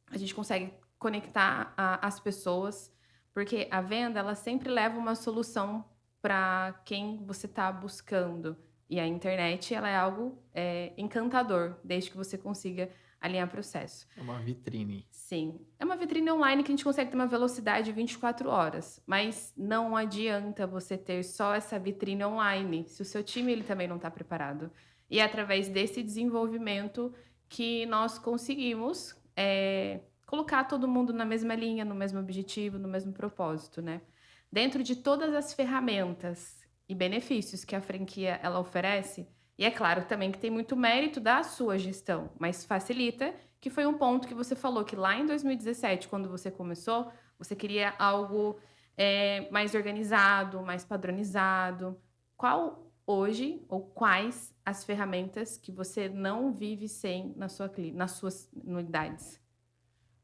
a gente consegue conectar as pessoas, porque a venda, ela sempre leva uma solução para quem você está buscando. E a internet, ela é algo encantador, desde que você consiga alinhar processo.
É uma vitrine.
Sim. É uma vitrine online que a gente consegue ter uma velocidade de 24 horas. Mas não adianta você ter só essa vitrine online, se o seu time ele também não está preparado. E é através desse desenvolvimento que nós conseguimos colocar todo mundo na mesma linha, no mesmo objetivo, no mesmo propósito, né? Dentro de todas as ferramentas e benefícios que a franquia ela oferece, e é claro também que tem muito mérito da sua gestão, mas facilita, que foi um ponto que você falou que lá em 2017, quando você começou, você queria algo mais organizado, mais padronizado. Qual hoje, ou quais as ferramentas que você não vive sem nas suas unidades?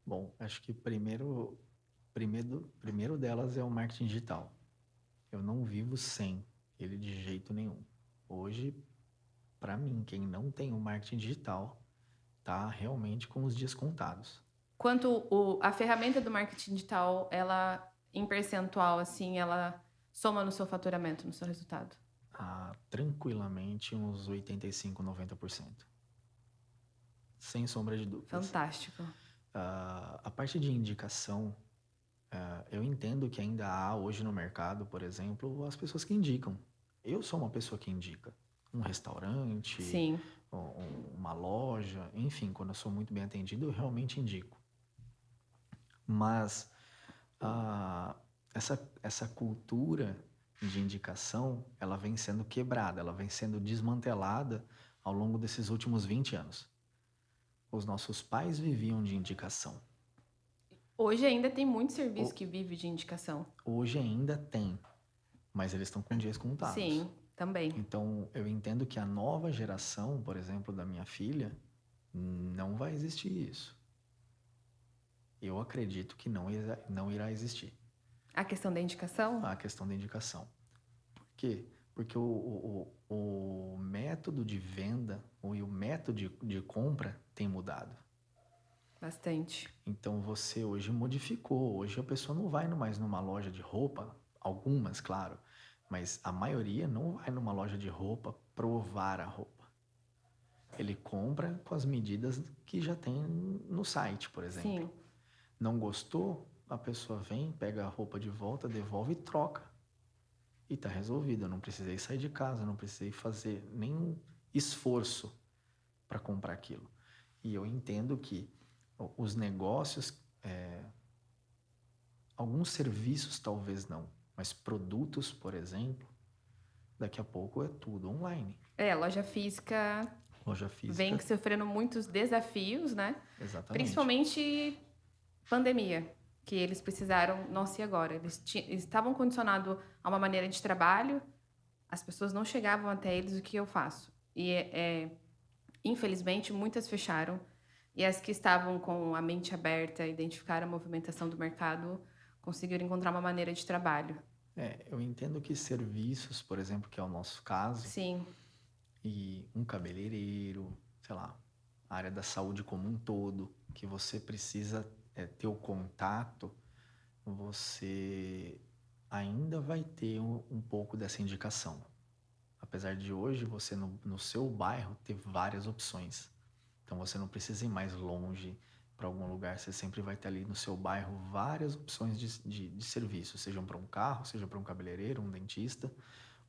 Bom, acho que primeiro delas é o marketing digital. Eu não vivo sem ele de jeito nenhum. Hoje, para mim, quem não tem o marketing digital tá realmente com os dias contados.
A ferramenta do marketing digital, ela, em percentual, assim, ela soma no seu faturamento, no seu resultado?
Tranquilamente uns 85, 90%. Sem sombra de dúvidas.
Fantástico.
A parte de indicação, eu entendo que ainda há hoje no mercado, por exemplo, as pessoas que indicam. Eu sou uma pessoa que indica. Um restaurante,
Sim.
uma loja, enfim, quando eu sou muito bem atendido, eu realmente indico. Mas essa cultura de indicação, ela vem sendo quebrada, ela vem sendo desmantelada ao longo desses últimos 20 anos. Os nossos pais viviam de indicação.
Hoje ainda tem muito serviço que vive de indicação.
Hoje ainda tem, mas eles estão com dias contados.
Sim, também.
Então, eu entendo que a nova geração, por exemplo, da minha filha, não vai existir isso. eu acredito que não irá existir
A questão da indicação?
a questão da indicação. Por quê? Porque o método de venda e o método de compra tem mudado.
Bastante.
Então você hoje modificou. Hoje a pessoa não vai mais numa loja de roupa, algumas, claro, mas a maioria não vai numa loja de roupa provar a roupa. Ele compra com as medidas que já tem no site, por exemplo.
Sim.
Não gostou? A pessoa vem, pega a roupa de volta, devolve e troca. E tá resolvido. Eu não precisei sair de casa, não precisei fazer nenhum esforço para comprar aquilo. E eu entendo que os negócios, alguns serviços talvez não, mas produtos, por exemplo, daqui a pouco é tudo online.
Loja física
Loja física.
vem sofrendo muitos desafios, né?
Exatamente.
Principalmente pandemia, que eles precisaram, nossa, e agora? Eles estavam condicionados a uma maneira de trabalho, as pessoas não chegavam até eles, o que eu faço? E, infelizmente, muitas fecharam, e as que estavam com a mente aberta, identificaram a movimentação do mercado, conseguiram encontrar uma maneira de trabalho.
Eu entendo que serviços, por exemplo, que é o nosso caso,
Sim,
e um cabeleireiro, sei lá, a área da saúde como um todo, que você precisa ter o contato, você ainda vai ter um pouco dessa indicação. Apesar de hoje você no seu bairro ter várias opções. Então você não precisa ir mais longe para algum lugar, você sempre vai ter ali no seu bairro várias opções de serviço, sejam para um carro, seja para um cabeleireiro, um dentista,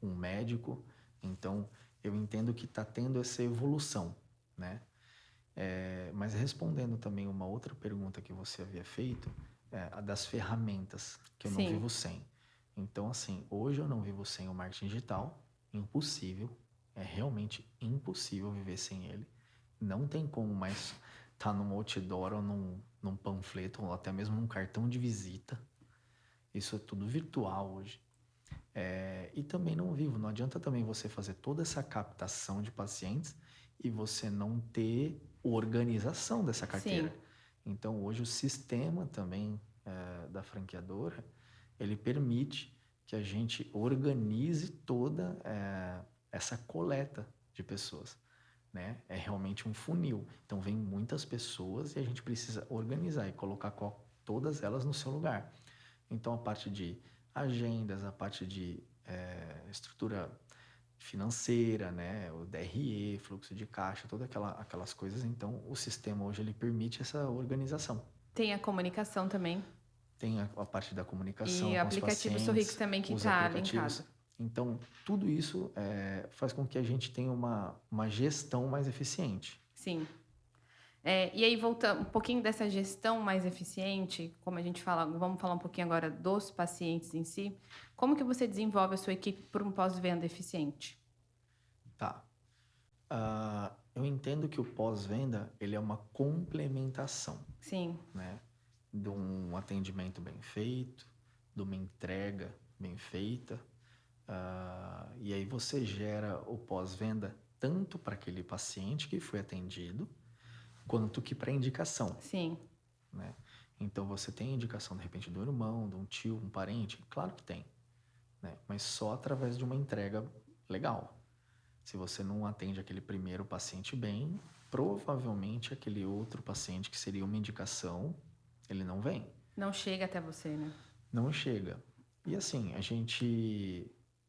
um médico. Então eu entendo que está tendo essa evolução, né? Mas respondendo também uma outra pergunta que você havia feito, a das ferramentas, que eu não
sim,
vivo sem. Então, assim, hoje eu não vivo sem o marketing digital, impossível, é realmente impossível viver sem ele. Não tem como mais estar num outdoor ou num panfleto ou até mesmo num cartão de visita. Isso é tudo virtual hoje. E também não vivo. Não adianta também você fazer toda essa captação de pacientes e você não ter organização dessa carteira.
sim.
Então, hoje o sistema também da franqueadora, ele permite que a gente organize toda essa coleta de pessoas, né? É realmente um funil. Então, vem muitas pessoas e a gente precisa organizar e colocar todas elas no seu lugar. Então, a parte de agendas, a parte de estrutura financeira, né, o DRE, fluxo de caixa, todas aquelas coisas. Então, o sistema hoje ele permite essa organização.
Tem a comunicação também.
Tem a parte da comunicação
E o
com os
aplicativo Sorrix
pacientes,
também que
os
está
aplicativos.
linkado.
Então, tudo isso faz com que a gente tenha uma gestão mais eficiente.
Sim. E aí, voltando um pouquinho dessa gestão mais eficiente, como a gente fala, vamos falar um pouquinho agora dos pacientes em si. Como que você desenvolve a sua equipe para um pós-venda eficiente?
Tá. Eu entendo que o pós-venda ele é uma complementação,
Sim,
né, de um atendimento bem feito, de uma entrega bem feita. E aí você gera o pós-venda tanto para aquele paciente que foi atendido, quanto que para indicação,
sim,
né? Então você tem indicação de repente do irmão, de um tio, um parente, claro que tem, né? Mas só através de uma entrega legal. Se você não atende aquele primeiro paciente bem, provavelmente aquele outro paciente que seria uma indicação, ele não vem.
não chega até você, né?
Não chega. E assim,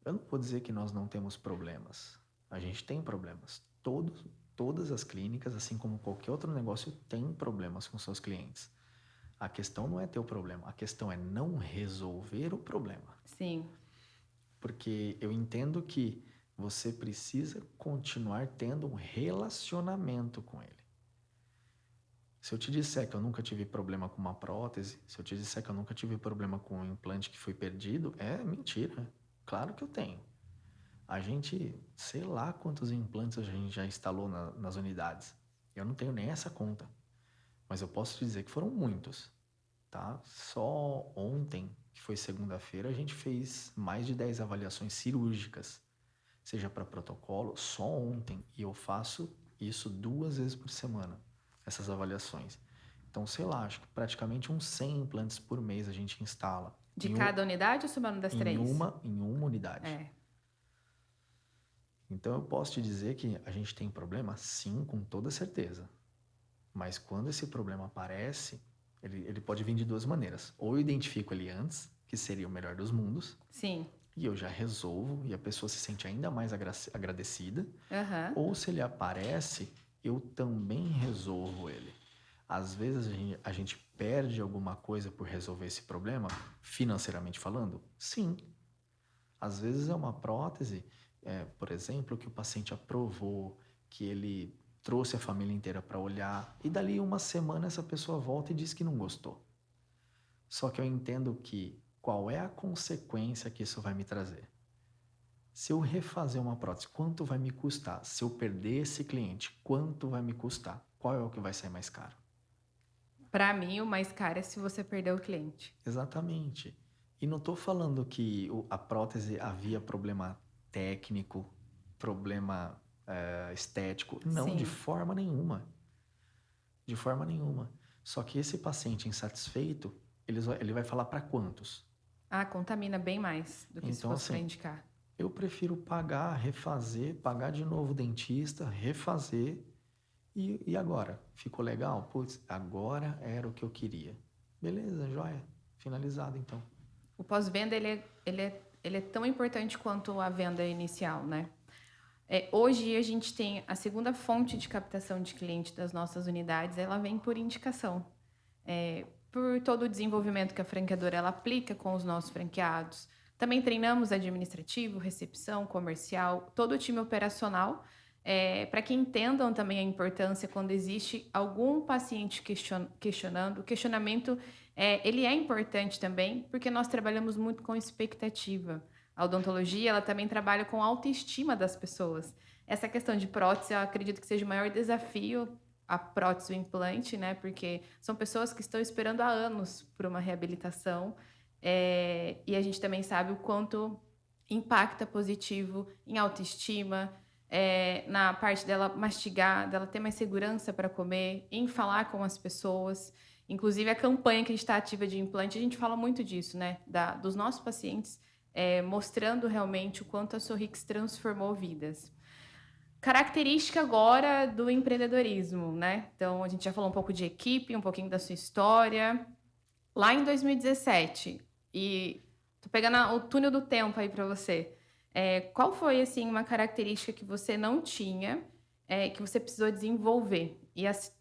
eu não vou dizer que nós não temos problemas. A gente tem problemas. Todas as clínicas, assim como qualquer outro negócio, tem problemas com seus clientes. A questão não é ter o problema, a questão é não resolver o problema.
Sim,
Porque eu entendo que você precisa continuar tendo um relacionamento com ele. Se eu te disser que eu nunca tive problema com uma prótese, se eu te disser que eu nunca tive problema com um implante que foi perdido, é mentira. Claro que eu tenho. A gente, sei lá quantos implantes a gente já instalou nas unidades. Eu não tenho nem essa conta. Mas eu posso te dizer que foram muitos, tá? Só ontem, que foi segunda-feira, a gente fez mais de 10 avaliações cirúrgicas, seja para protocolo, só ontem. E eu faço isso 2 vezes por semana, essas avaliações. Então, sei lá, acho que praticamente uns 100 implantes por mês a gente instala.
De cada unidade ou somando das
Em
três?
uma unidade.
É.
Então, eu posso te dizer que a gente tem problema? Sim, com toda certeza. Mas quando esse problema aparece, ele pode vir de duas maneiras. Ou eu identifico ele antes, que seria o melhor dos mundos,
Sim.
e eu já resolvo, e a pessoa se sente ainda mais agradecida.
Aham.
Ou se ele aparece, eu também resolvo ele. Às vezes a gente perde alguma coisa por resolver esse problema, financeiramente falando? Sim. Às vezes é uma prótese, por exemplo, que o paciente aprovou, que ele trouxe a família inteira para olhar, e dali uma semana essa pessoa volta e diz que não gostou. Só que eu entendo que qual é a consequência que isso vai me trazer? Se eu refazer uma prótese, quanto vai me custar? Se eu perder esse cliente, quanto vai me custar? Qual é o que vai sair mais caro?
Para mim, o mais caro é se você perder o cliente.
Exatamente. E não estou falando que a prótese havia problema técnico, problema estético. Não, de
Sim.
forma nenhuma. De forma nenhuma. Só que esse paciente insatisfeito, ele vai falar para quantos?
Ah, contamina bem mais do que se
Então,
fosse para
assim,
indicar.
eu prefiro pagar, refazer, pagar de novo o dentista, refazer. E agora? Ficou legal? Putz, agora era o que eu queria. Beleza, joia. Finalizado, então.
O pós-venda, ele é tão importante quanto a venda inicial, né? Hoje, a gente tem a segunda fonte de captação de cliente das nossas unidades, ela vem por indicação. Por todo o desenvolvimento que a franqueadora ela aplica com os nossos franqueados. Também treinamos administrativo, recepção, comercial, todo o time operacional, para que entendam também a importância quando existe algum paciente questionando. O questionamento ele é importante também, porque nós trabalhamos muito com expectativa. A odontologia ela também trabalha com a autoestima das pessoas. Essa questão de prótese, eu acredito que seja o maior desafio a prótese, o implante, né? Porque são pessoas que estão esperando há anos por uma reabilitação. E a gente também sabe o quanto impacta positivo em autoestima, na parte dela mastigar, dela ter mais segurança para comer, em falar com as pessoas. Inclusive, a campanha que a gente está ativa de implante, a gente fala muito disso, né? Dos nossos pacientes, mostrando realmente o quanto a Sorrix transformou vidas. Característica agora do empreendedorismo, né? Então, a gente já falou um pouco de equipe, um pouquinho da sua história. Lá em 2017, e tô pegando o túnel do tempo aí para você. Qual foi, assim, uma característica que você não tinha, que você precisou desenvolver?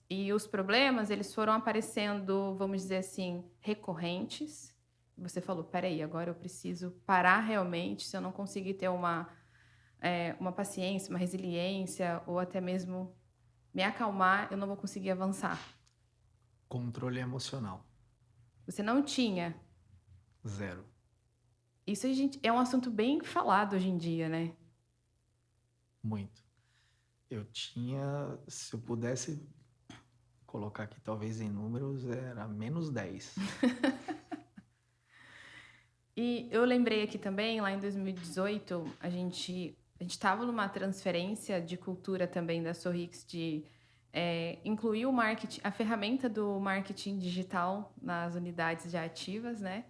E os problemas, eles foram aparecendo, vamos dizer assim, recorrentes. Você falou, peraí, agora eu preciso parar realmente, se eu não conseguir ter uma paciência, uma resiliência, ou até mesmo me acalmar, eu não vou conseguir avançar.
Controle emocional.
Você não tinha.
Zero.
Isso a gente, é um assunto bem falado hoje em dia, né?
Muito. Eu tinha, se eu pudesse colocar aqui talvez em números, era -10.
E eu lembrei aqui também, lá em 2018, a gente estava numa transferência de cultura também da Sorrix de incluir o marketing, a ferramenta do marketing digital nas unidades já ativas, né?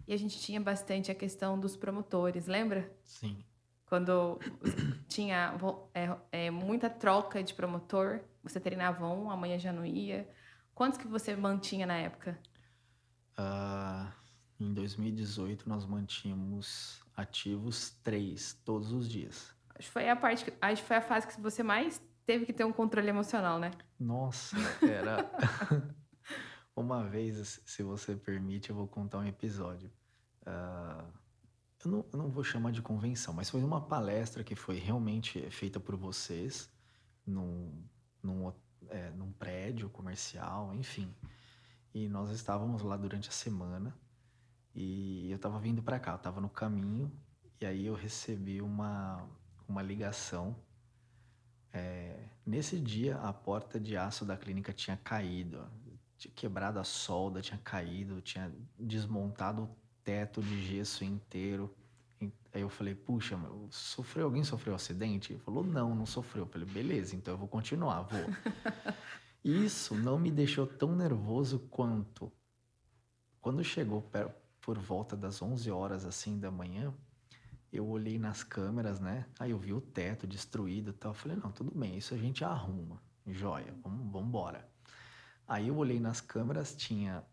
E a gente tinha bastante a questão dos promotores, lembra?
Sim.
Quando tinha muita troca de promotor, você treinava um, amanhã já não ia. Quantos que você mantinha na época?
Em 2018 nós mantínhamos ativos 3 todos os dias.
Acho que foi a fase que você mais teve que ter um controle emocional, né?
Nossa, era. Uma vez, se você permite, eu vou contar um episódio. Ah, eu não vou chamar de convenção, mas foi uma palestra que foi realmente feita por vocês num, num, num prédio comercial, enfim. E nós estávamos lá durante a semana e eu estava vindo para cá, eu estava no caminho e aí eu recebi uma ligação. Nesse dia, a porta de aço da clínica tinha caído, tinha quebrado a solda, tinha caído, tinha desmontado o teto de gesso inteiro. Aí eu falei, puxa, alguém sofreu um acidente? Ele falou, não, não sofreu. Eu falei, beleza, então eu vou continuar, vou. Isso não me deixou tão nervoso quanto quando chegou por volta das 11 horas assim da manhã, eu olhei nas câmeras, né? Aí eu vi o teto destruído e tal. Eu falei, não, tudo bem, isso a gente arruma. Joia, vamos embora. Aí eu olhei nas câmeras, tinha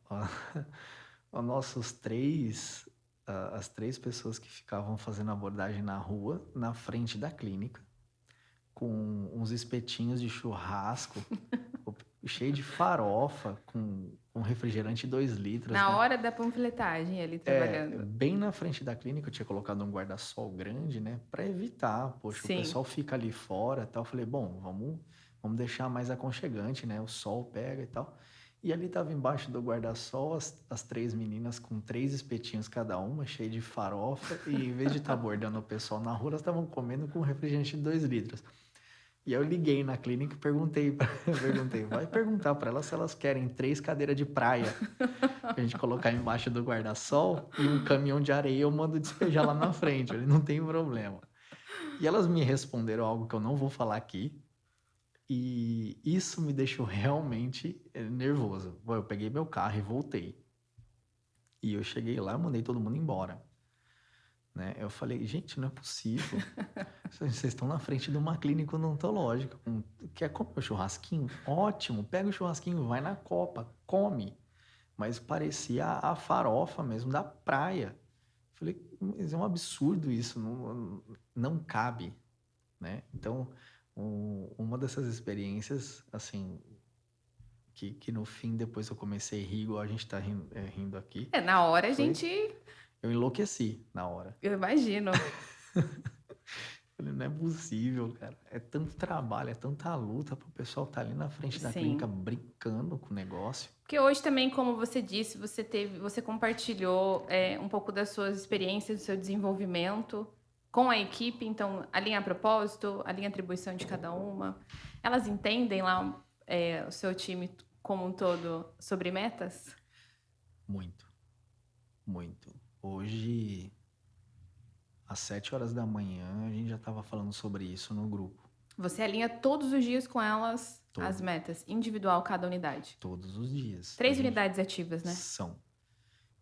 os nossos as três pessoas que ficavam fazendo abordagem na rua, na frente da clínica, com uns espetinhos de churrasco, cheio de farofa, com refrigerante 2 litros,
Na
né?
hora da panfletagem, ele trabalhando.
Bem na frente da clínica, eu tinha colocado um guarda-sol grande, né? Para evitar, poxa, o
Sim.
pessoal fica ali fora e tal. Eu falei, bom, vamos deixar mais aconchegante, né? O sol pega e tal. E ali tava embaixo do guarda-sol as três meninas com 3 espetinhos cada uma, cheio de farofa. E em vez de estar abordando o pessoal na rua, elas estavam comendo com refrigerante de 2 litros. E aí eu liguei na clínica e perguntei, vai perguntar para elas se elas querem 3 cadeiras de praia pra gente colocar embaixo do guarda-sol e um caminhão de areia eu mando despejar lá na frente, ele não tem problema. E elas me responderam algo que eu não vou falar aqui, e isso me deixou realmente nervoso. Bom, eu peguei meu carro e voltei. E eu cheguei lá, mandei todo mundo embora. Né? Eu falei, gente, não é possível. Vocês estão na frente de uma clínica odontológica. Quer comer o churrasquinho? Ótimo, pega o churrasquinho, vai na copa, come. Mas parecia a farofa mesmo da praia. Falei, mas é um absurdo isso, não cabe, né? Então, uma dessas experiências, assim, que no fim depois eu comecei a rir, igual a gente tá rindo aqui,
Na hora a
foi,
gente.
eu enlouqueci na hora.
Eu imagino.
Falei, não é possível, cara. É tanto trabalho, é tanta luta pro pessoal estar ali na frente da clínica
Sim.
brincando com o negócio.
Porque hoje também, como você disse, você compartilhou um pouco das suas experiências, do seu desenvolvimento com a equipe. Então, alinha propósito, alinha atribuição de cada uma. Elas entendem lá o seu time como um todo sobre metas?
Muito, muito. Hoje, às 7 horas da manhã, a gente já estava falando sobre isso no grupo.
Você alinha todos os dias com elas as
Todo,
metas, individual cada unidade.
todos os dias.
3 unidades ativas, né?
São.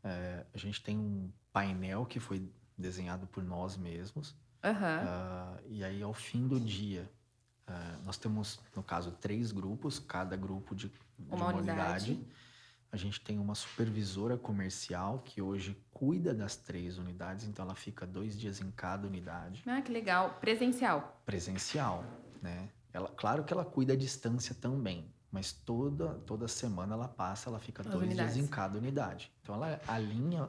A gente tem um painel que foi desenhado por nós mesmos.
Aham.
E aí, ao fim do dia, nós temos, no caso, 3 grupos, cada grupo de
Uma
uma
unidade.
unidade. A gente tem uma supervisora comercial que hoje cuida das 3 unidades, então ela fica 2 dias em cada unidade.
Ah, que legal. Presencial.
Presencial, né? Claro que ela cuida à distância também, mas toda semana ela fica
As
2 dias em
unidades.
cada unidade. Então ela alinha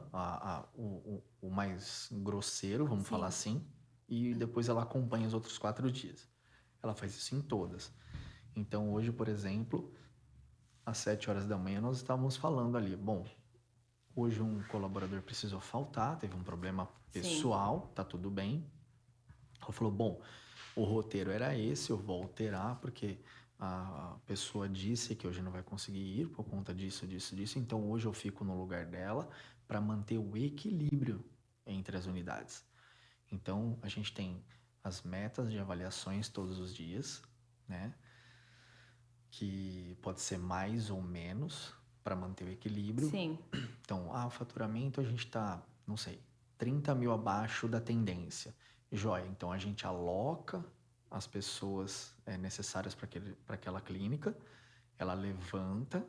o mais grosseiro, vamos
Sim.
falar assim, e depois ela acompanha os outros 4 dias. Ela faz isso em todas. Então hoje, por exemplo, às 7 horas da manhã nós estávamos falando ali, bom, hoje um colaborador precisou faltar, teve um problema pessoal, tá tudo bem. Ela falou, bom, o roteiro era esse, eu vou alterar porque a pessoa disse que hoje não vai conseguir ir por conta disso, então hoje eu fico no lugar dela para manter o equilíbrio entre as unidades. Então a gente tem as metas de avaliações todos os dias, né? Que pode ser mais ou menos para manter o equilíbrio.
Sim.
Então, o faturamento a gente está, não sei, 30 mil abaixo da tendência. Joia, então a gente aloca as pessoas necessárias para aquela clínica, ela levanta,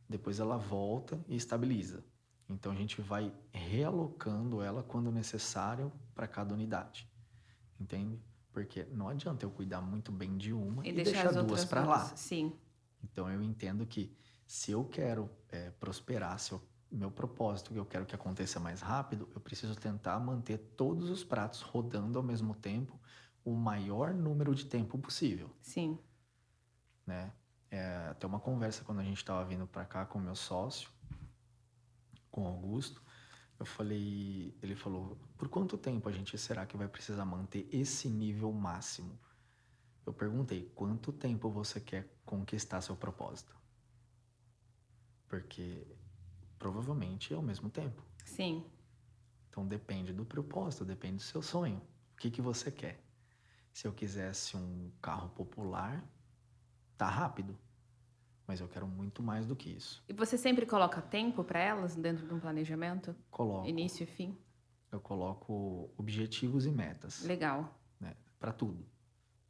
depois ela volta e estabiliza. Então a gente vai realocando ela quando necessário para cada unidade. Entende? Porque não adianta eu cuidar muito bem de uma e deixar
as
duas
outras
para
duas.
lá.
Sim.
Então eu entendo que se eu quero prosperar, meu propósito, que eu quero que aconteça mais rápido, eu preciso tentar manter todos os pratos rodando ao mesmo tempo, o maior número de tempo possível.
Sim.
Né? Até uma conversa quando a gente estava vindo para cá com o meu sócio, com o Augusto, ele falou, por quanto tempo a gente será que vai precisar manter esse nível máximo? Eu perguntei, quanto tempo você quer conquistar seu propósito? Porque provavelmente é ao mesmo tempo.
Sim.
Então depende do propósito, depende do seu sonho. O que você quer? Se eu quisesse um carro popular, tá rápido. mas eu quero muito mais do que isso.
E você sempre coloca tempo para elas dentro de um planejamento?
Coloco.
Início e fim?
Eu coloco objetivos e metas,
Legal.
né, para tudo.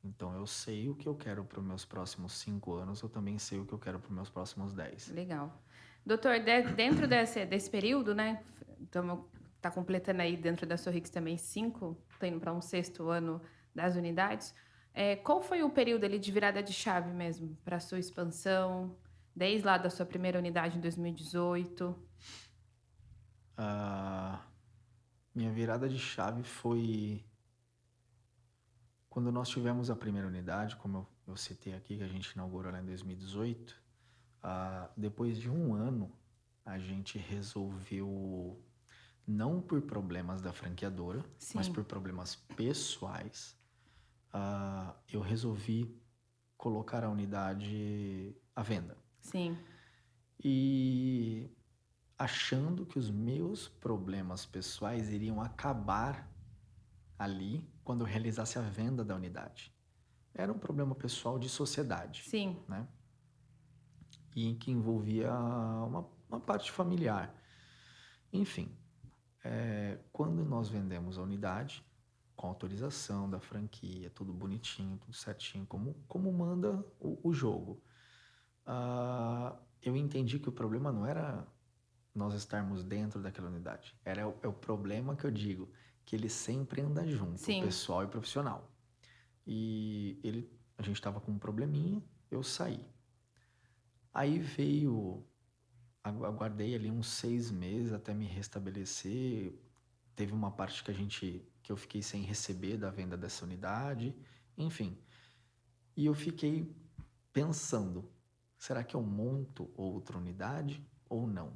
Então, eu sei o que eu quero para os meus próximos 5 anos, eu também sei o que eu quero para os meus próximos 10.
Legal. Doutor, dentro desse período, né? Tá completando aí dentro da Sorrix também 5, tá indo para um 6º ano das unidades. Qual foi o período ali de virada de chave mesmo para a sua expansão, desde lá da sua primeira unidade em 2018?
Minha virada de chave foi quando nós tivemos a primeira unidade, como eu citei aqui, que a gente inaugurou lá em 2018. Depois de um ano, a gente resolveu, não por problemas da franqueadora,
Sim.
mas por problemas pessoais, eu resolvi colocar a unidade à venda.
Sim.
E achando que os meus problemas pessoais iriam acabar ali quando eu realizasse a venda da unidade. Era um problema pessoal de sociedade.
Sim.
Né? E que envolvia uma parte familiar. Enfim, quando nós vendemos a unidade, com autorização da franquia, tudo bonitinho, tudo certinho, como manda o jogo, eu entendi que o problema não era nós estarmos dentro daquela unidade. É o problema que eu digo, que ele sempre anda junto,
Sim.
pessoal e profissional. E a gente estava com um probleminha, eu saí. Aí veio, aguardei ali uns 6 meses até me restabelecer. Teve uma parte que eu fiquei sem receber da venda dessa unidade, enfim. E eu fiquei pensando, será que eu monto outra unidade ou não?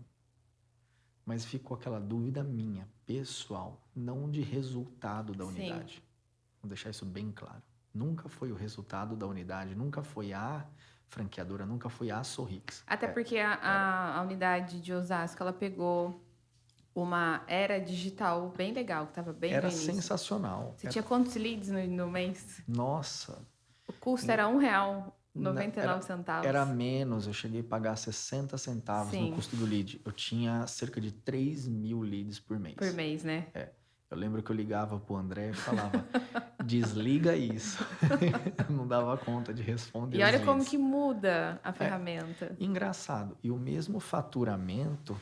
Mas ficou aquela dúvida minha, pessoal, não de resultado da unidade. Vou deixar isso bem claro. Nunca foi o resultado da unidade, nunca foi a franqueadora, nunca foi a Sorrix.
Até porque a unidade de Osasco, ela pegou uma era digital bem legal, que estava bem
Era
no início.
sensacional.
Você tinha quantos leads no mês?
Nossa.
O custo era R$1,99.
Era menos, eu cheguei a pagar 60 centavos no custo do lead. Eu tinha cerca de 3.000 leads por mês.
Por mês, né?
Eu lembro que eu ligava pro André e falava, desliga isso. Não dava conta de responder.
E olha como que muda a ferramenta.
Engraçado. E o mesmo faturamento,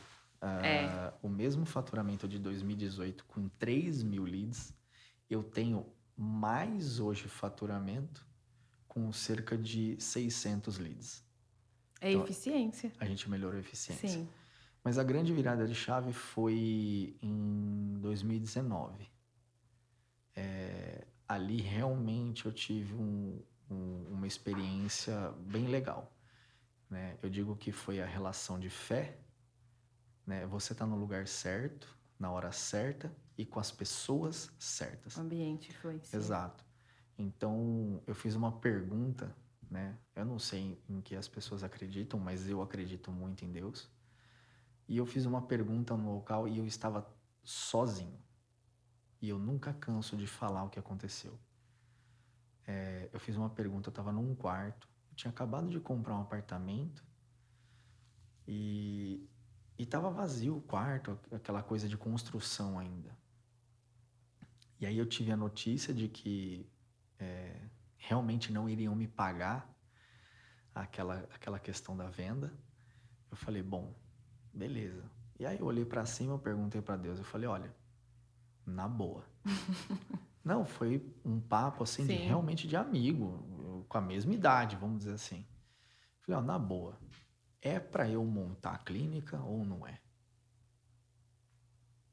de 2018 com 3.000 leads, eu tenho mais hoje faturamento com cerca de 600 leads.
Então, eficiência.
A gente melhorou a eficiência.
Sim.
Mas a grande virada de chave foi em 2019. Ali realmente eu tive uma experiência bem legal. Né? Eu digo que foi a relação de fé. Né? Você está no lugar certo, na hora certa e com as pessoas certas.
O ambiente influencia.
Exato. Então, eu fiz uma pergunta, né? Eu não sei em que as pessoas acreditam, mas eu acredito muito em Deus. E eu fiz uma pergunta no local e eu estava sozinho. E eu nunca canso de falar o que aconteceu. Eu fiz uma pergunta, eu estava num quarto, eu tinha acabado de comprar um apartamento e estava vazio o quarto, aquela coisa de construção ainda. E aí eu tive a notícia de que realmente não iriam me pagar aquela questão da venda. Eu falei, bom, beleza. E aí eu olhei para cima, eu perguntei para Deus, eu falei, olha, na boa. Não, foi um papo assim de realmente de amigo, com a mesma idade, vamos dizer assim. Eu falei, ó, na boa, é para eu montar a clínica ou não é?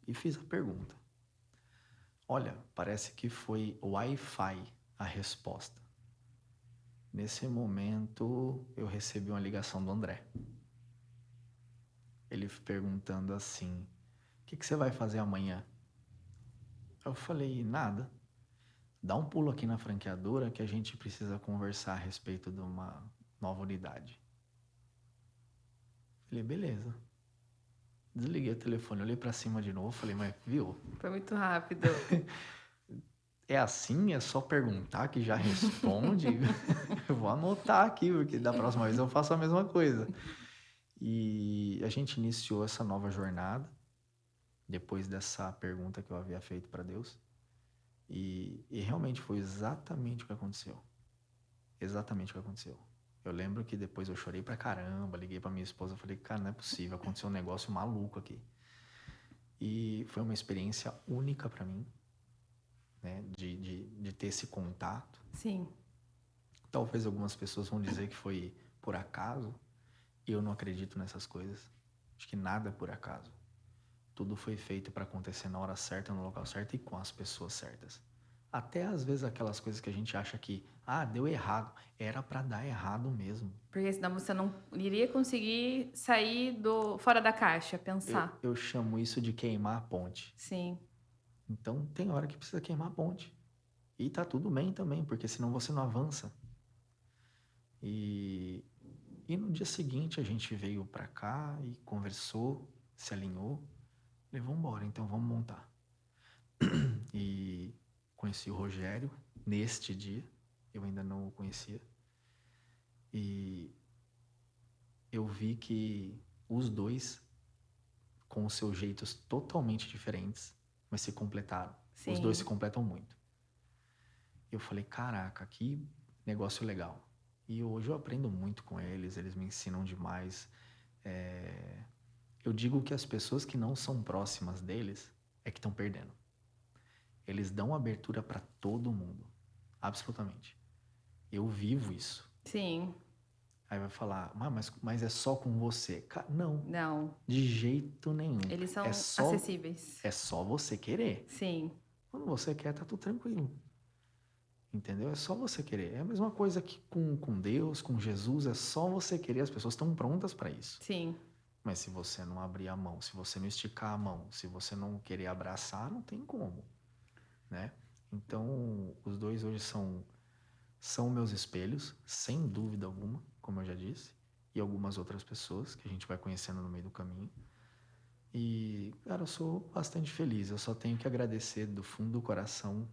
E fiz a pergunta. Olha, parece que foi Wi-Fi a resposta. Nesse momento, eu recebi uma ligação do André. Ele perguntando assim, o que você vai fazer amanhã? Eu falei, nada. Dá um pulo aqui na franqueadora que a gente precisa conversar a respeito de uma nova unidade. Falei, beleza. Desliguei o telefone, olhei pra cima de novo, falei, mas viu?
Foi muito rápido.
é assim? É só perguntar que já responde? Eu vou anotar aqui, porque da próxima vez eu faço a mesma coisa. E a gente iniciou essa nova jornada depois dessa pergunta que eu havia feito para Deus. E realmente foi exatamente o que aconteceu. Exatamente o que aconteceu. Eu lembro que depois eu chorei pra caramba, liguei pra minha esposa, falei, cara, não é possível, aconteceu um negócio maluco aqui. E foi uma experiência única pra mim, né, de ter esse contato.
Sim.
Talvez algumas pessoas vão dizer que foi por acaso, e eu não acredito nessas coisas. Acho que nada é por acaso. Tudo foi feito para acontecer na hora certa, no local certo e com as pessoas certas. Até às vezes aquelas coisas que a gente acha que, deu errado, era para dar errado mesmo.
Porque senão você não iria conseguir sair fora da caixa, pensar.
Eu chamo isso de queimar a ponte.
Sim.
Então tem hora que precisa queimar a ponte. E tá tudo bem também, porque senão você não avança. E no dia seguinte a gente veio para cá e conversou, se alinhou, falei, vamos embora, então vamos montar. E conheci o Rogério neste dia, eu ainda não o conhecia. E eu vi que os dois, com os seus jeitos totalmente diferentes, mas se completaram.
Sim.
Os dois se completam muito. Eu falei, caraca, que negócio legal. E hoje eu aprendo muito com eles, eles me ensinam demais. Eu digo que as pessoas que não são próximas deles é que estão perdendo. Eles dão abertura para todo mundo, absolutamente. Eu vivo isso.
Sim.
Aí vai falar, mas é só com você? Não.
Não.
De jeito nenhum.
Eles são acessíveis.
É só você querer.
Sim.
Quando você quer, tá tudo tranquilo. Entendeu? É só você querer. É a mesma coisa que com Deus, com Jesus, é só você querer. As pessoas estão prontas para isso.
Sim.
Mas se você não abrir a mão, se você não esticar a mão, se você não querer abraçar, não tem como, né? Então, os dois hoje são meus espelhos, sem dúvida alguma, como eu já disse, e algumas outras pessoas que a gente vai conhecendo no meio do caminho. E, cara, eu sou bastante feliz. Eu só tenho que agradecer do fundo do coração,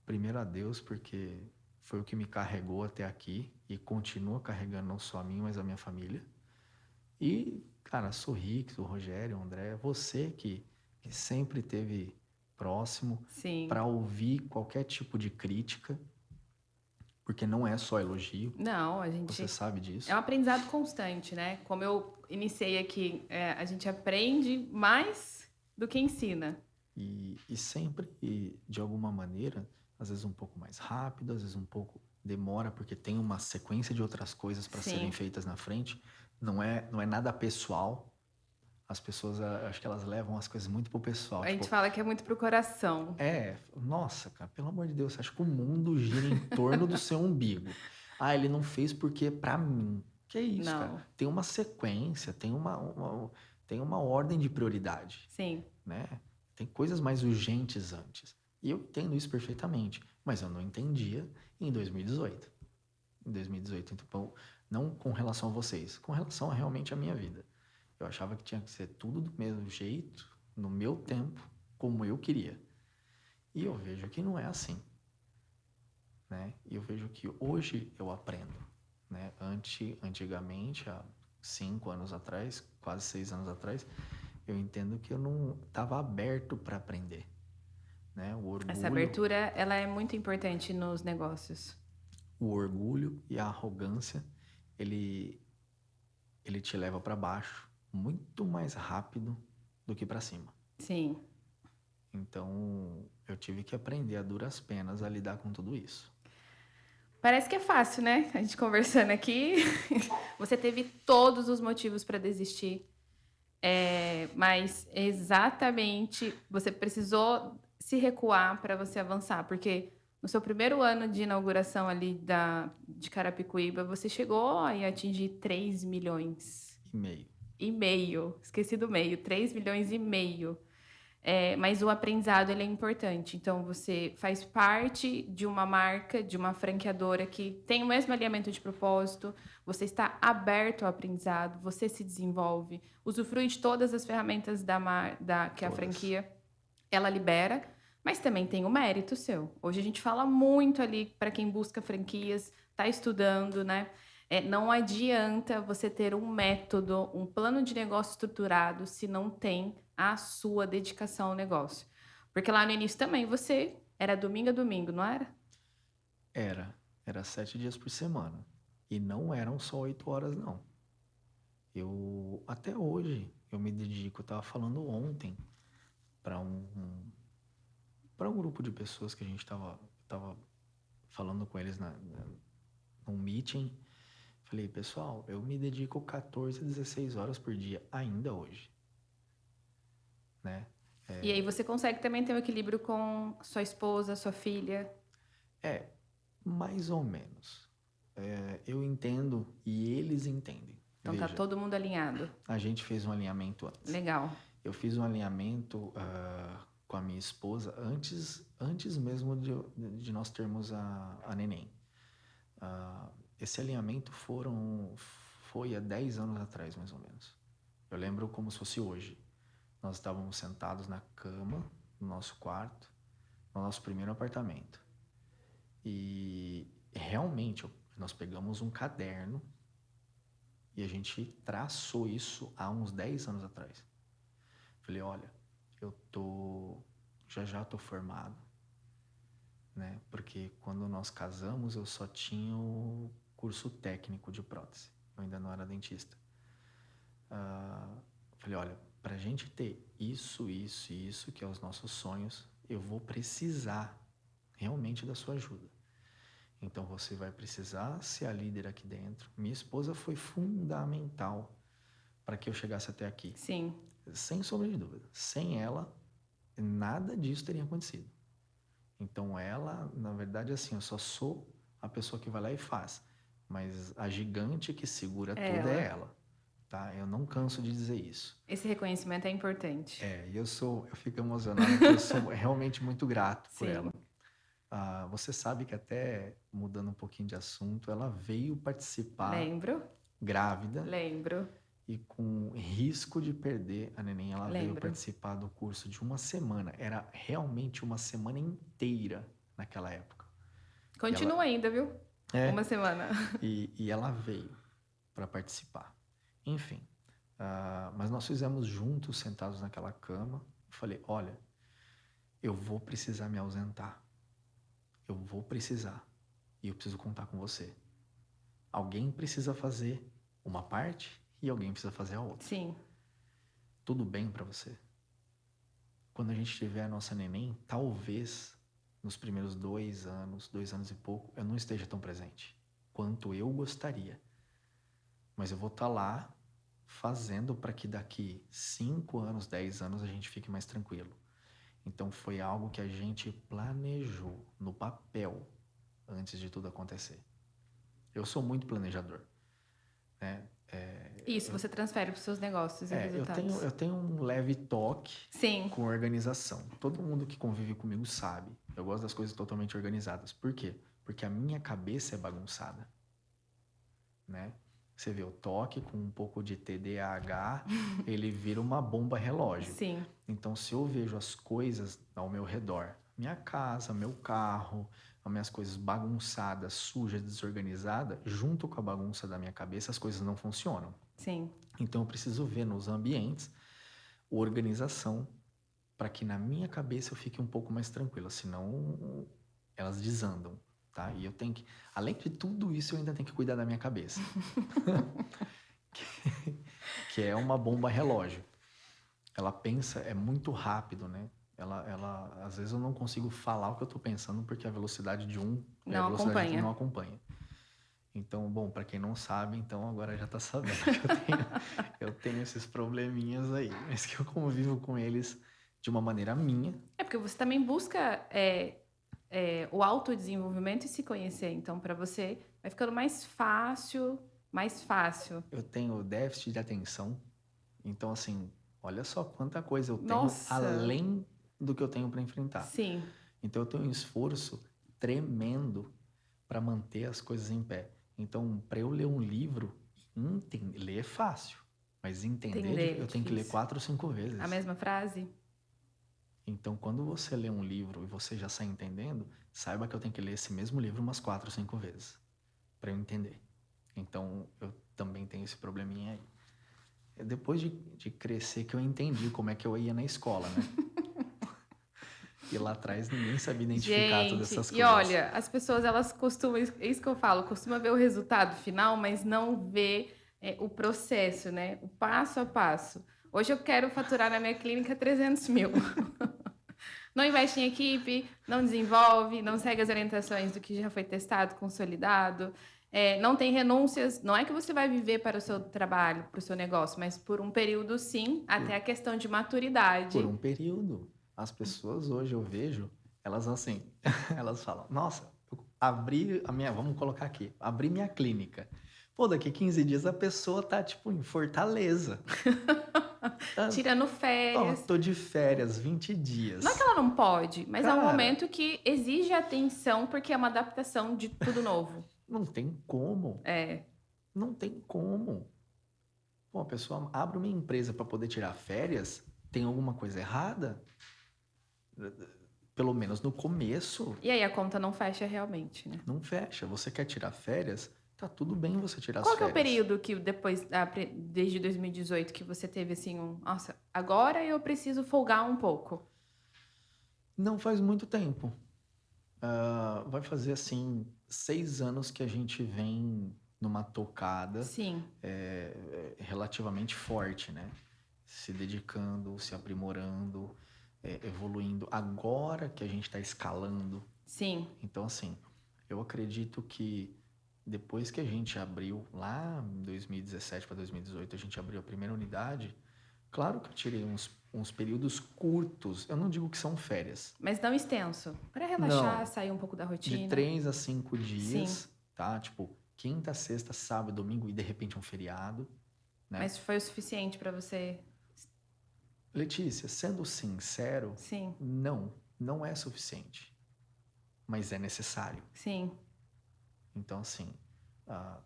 primeiro a Deus, porque foi o que me carregou até aqui e continua carregando não só a mim, mas a minha família. E, cara, sou Rick, o Rogério, o André, você que sempre esteve próximo para ouvir qualquer tipo de crítica, porque não é só elogio.
Não,
você sabe disso.
É um aprendizado constante, né? Como eu iniciei aqui, a gente aprende mais do que ensina.
E sempre, de alguma maneira, às vezes um pouco mais rápido, às vezes um pouco demora, porque tem uma sequência de outras coisas para serem feitas na frente. Não é nada pessoal. As pessoas, acho que elas levam as coisas muito pro pessoal.
A gente fala que é muito pro coração.
Nossa, cara, pelo amor de Deus, acho que o mundo gira em torno do seu umbigo. Ele não fez porque pra mim. Que é isso,
não.
Cara? Tem uma sequência, tem uma ordem de prioridade.
Sim.
Né? Tem coisas mais urgentes antes. E eu entendo isso perfeitamente, mas eu não entendia em 2018. Em 2018, então, não com relação a vocês, com relação a realmente a minha vida. Eu achava que tinha que ser tudo do mesmo jeito, no meu tempo, como eu queria. E eu vejo que não é assim. Né? E eu vejo que hoje eu aprendo. Né? Antigamente, há 5 anos atrás, quase 6 anos atrás, eu entendo que eu não estava aberto para aprender. Né? O orgulho,
essa abertura, ela é muito importante nos negócios.
O orgulho e a arrogância, ele te leva para baixo muito mais rápido do que para cima.
Sim.
Então, eu tive que aprender a duras penas a lidar com tudo isso.
Parece que é fácil, né? A gente conversando aqui. Você teve todos os motivos para desistir. Mas exatamente você precisou se recuar para você avançar. Porque no seu primeiro ano de inauguração ali de Carapicuíba, você chegou a atingir 3 milhões.
E
meio. Esqueci do meio. 3 milhões e meio. Mas o aprendizado ele é importante. Então, você faz parte de uma marca, de uma franqueadora que tem o mesmo alinhamento de propósito, você está aberto ao aprendizado, você se desenvolve, usufrui de todas as ferramentas que a franquia ela libera, Mas também tem o mérito seu. Hoje a gente fala muito ali para quem busca franquias, está estudando, né? Não adianta você ter um método, um plano de negócio estruturado se não tem a sua dedicação ao negócio. Porque lá no início também você era domingo a domingo, não era?
Era 7 dias por semana. E não eram só 8 horas, não. Até hoje, eu me dedico, eu tava falando ontem para para um grupo de pessoas que a gente tava falando com eles num meeting. Falei, pessoal, eu me dedico 14 a 16 horas por dia ainda hoje, né?
E aí você consegue também ter um equilíbrio com sua esposa, sua filha.
É, mais ou menos. Eu entendo e eles entendem.
Então tá
Veja,
todo mundo alinhado.
a gente fez um alinhamento antes.
Legal.
Eu fiz um alinhamento com a minha esposa antes mesmo de nós termos a neném. Esse alinhamento foi há 10 anos atrás, mais ou menos. Eu lembro como se fosse hoje. Nós estávamos sentados na cama, no nosso quarto, no nosso primeiro apartamento. E realmente nós pegamos um caderno e a gente traçou isso há uns 10 anos atrás. Falei, olha, já tô formado, né? Porque quando nós casamos eu só tinha o curso técnico de prótese. Eu ainda não era dentista. Falei, olha, pra gente ter isso, que é os nossos sonhos, eu vou precisar realmente da sua ajuda. Então você vai precisar ser a líder aqui dentro. Minha esposa foi fundamental para que eu chegasse até aqui.
Sim.
Sem sombra de dúvida. Sem ela, nada disso teria acontecido. Então ela, na verdade, assim, eu só sou a pessoa que vai lá e faz. Mas a gigante que segura tudo é ela. Tá? Eu não canso de dizer isso.
Esse reconhecimento é importante.
Eu fico emocionado porque eu sou realmente muito grato por
Sim.
ela. Você sabe que até, mudando um pouquinho de assunto, ela veio participar
Lembro.
grávida
Lembro.
e com risco de perder a neném, ela veio participar do curso de uma semana. Era realmente uma semana inteira naquela época.
Continua ainda, viu? Uma semana.
E ela veio para participar. Enfim, mas nós fizemos juntos, sentados naquela cama. Eu falei, olha, eu vou precisar me ausentar. Eu vou precisar. E eu preciso contar com você. Alguém precisa fazer uma parte e alguém precisa fazer a outra.
Sim.
Tudo bem para você? Quando a gente tiver a nossa neném, talvez nos primeiros 2 anos e pouco, eu não esteja tão presente quanto eu gostaria. Mas eu vou estar lá fazendo para que daqui 5 anos, 10 anos a gente fique mais tranquilo. Então foi algo que a gente planejou no papel antes de tudo acontecer. Eu sou muito planejador, né?
Isso, você transfere para os seus negócios e resultados.
Eu tenho um leve toque
Sim.
com organização. Todo mundo que convive comigo sabe. Eu gosto das coisas totalmente organizadas. Por quê? Porque a minha cabeça é bagunçada, né? Você vê o toque com um pouco de TDAH, ele vira uma bomba relógio.
Sim.
Então, se eu vejo as coisas ao meu redor, minha casa, meu carro, as minhas coisas bagunçadas, sujas, desorganizadas, junto com a bagunça da minha cabeça, as coisas não funcionam.
Sim.
Então, eu preciso ver nos ambientes organização para que na minha cabeça eu fique um pouco mais tranquila, senão elas desandam. Tá? E eu tenho que, além de tudo isso, eu ainda tenho que cuidar da minha cabeça. que é uma bomba relógio. Ela pensa, é muito rápido, né? Às vezes eu não consigo falar o que eu tô pensando porque a velocidade de um e a velocidade de não acompanha. Então, bom, para quem não sabe, então agora já tá sabendo que eu tenho esses probleminhas aí, mas que eu convivo com eles de uma maneira minha.
É porque você também busca o autodesenvolvimento e se conhecer. Então, para você, vai ficando mais fácil.
Eu tenho déficit de atenção. Então, assim, olha só quanta coisa eu tenho além do que eu tenho para enfrentar.
Sim.
Então, eu tenho um esforço tremendo para manter as coisas em pé. Então, para eu ler um livro, ler é fácil. Mas entender eu tenho que ler 4 ou 5 vezes.
A mesma frase?
Então, quando você lê um livro e você já sai entendendo, saiba que eu tenho que ler esse mesmo livro umas 4 ou 5 vezes para eu entender. Então, eu também tenho esse probleminha aí. É depois de crescer que eu entendi como é que eu ia na escola, né? E lá atrás ninguém sabia identificar todas
Gente,
essas
e
coisas.
olha, as pessoas elas costumam, é isso que eu falo, costuma ver o resultado final, mas não vê o processo, né? O passo a passo. Hoje eu quero faturar na minha clínica 300 mil. Não investe em equipe, não desenvolve, não segue as orientações do que já foi testado, consolidado. Não tem renúncias. Não é que você vai viver para o seu trabalho, para o seu negócio, mas por um período, sim, até a questão de
Por
maturidade.
um período. As pessoas hoje eu vejo, elas assim, elas falam, nossa, eu abri a minha, vamos colocar aqui, abri minha clínica. Pô, daqui 15 dias a pessoa tá, tipo, em Fortaleza. Tá,
Tirando
ó,
férias.
tô de férias, 20
Não é que
dias.
ela não pode, mas é um
Cara,
momento que exige atenção, porque é uma adaptação de tudo novo.
não tem como.
É,
Não tem como. Pô, a pessoa abre uma empresa para poder tirar férias, tem alguma coisa errada? Pelo menos no começo,
e aí a conta não fecha realmente, né?
não fecha. Você quer tirar férias? Tá tudo bem você tirar as
Qual que é o
férias.
período que depois, desde 2018, que você teve assim nossa, agora eu preciso folgar um pouco?
Não faz muito tempo. Vai fazer assim 6 anos que a gente vem numa tocada
Sim,
relativamente forte, né? Se dedicando, se aprimorando, evoluindo. Agora que a gente está escalando.
sim,
Então, assim, eu acredito que depois que a gente abriu lá em 2017 para 2018, a gente abriu a primeira unidade. Claro que eu tirei uns períodos curtos. Eu não digo que são férias.
mas não extenso. Para relaxar,
Não,
sair um pouco da
de
rotina.
3 a 5
Sim,
dias, tá? Tipo, quinta, sexta, sábado, domingo e de repente um feriado, né?
mas foi o suficiente para você?
Letícia, sendo sincero,
Sim,
não é suficiente, mas é necessário.
sim,
Então, assim, ah,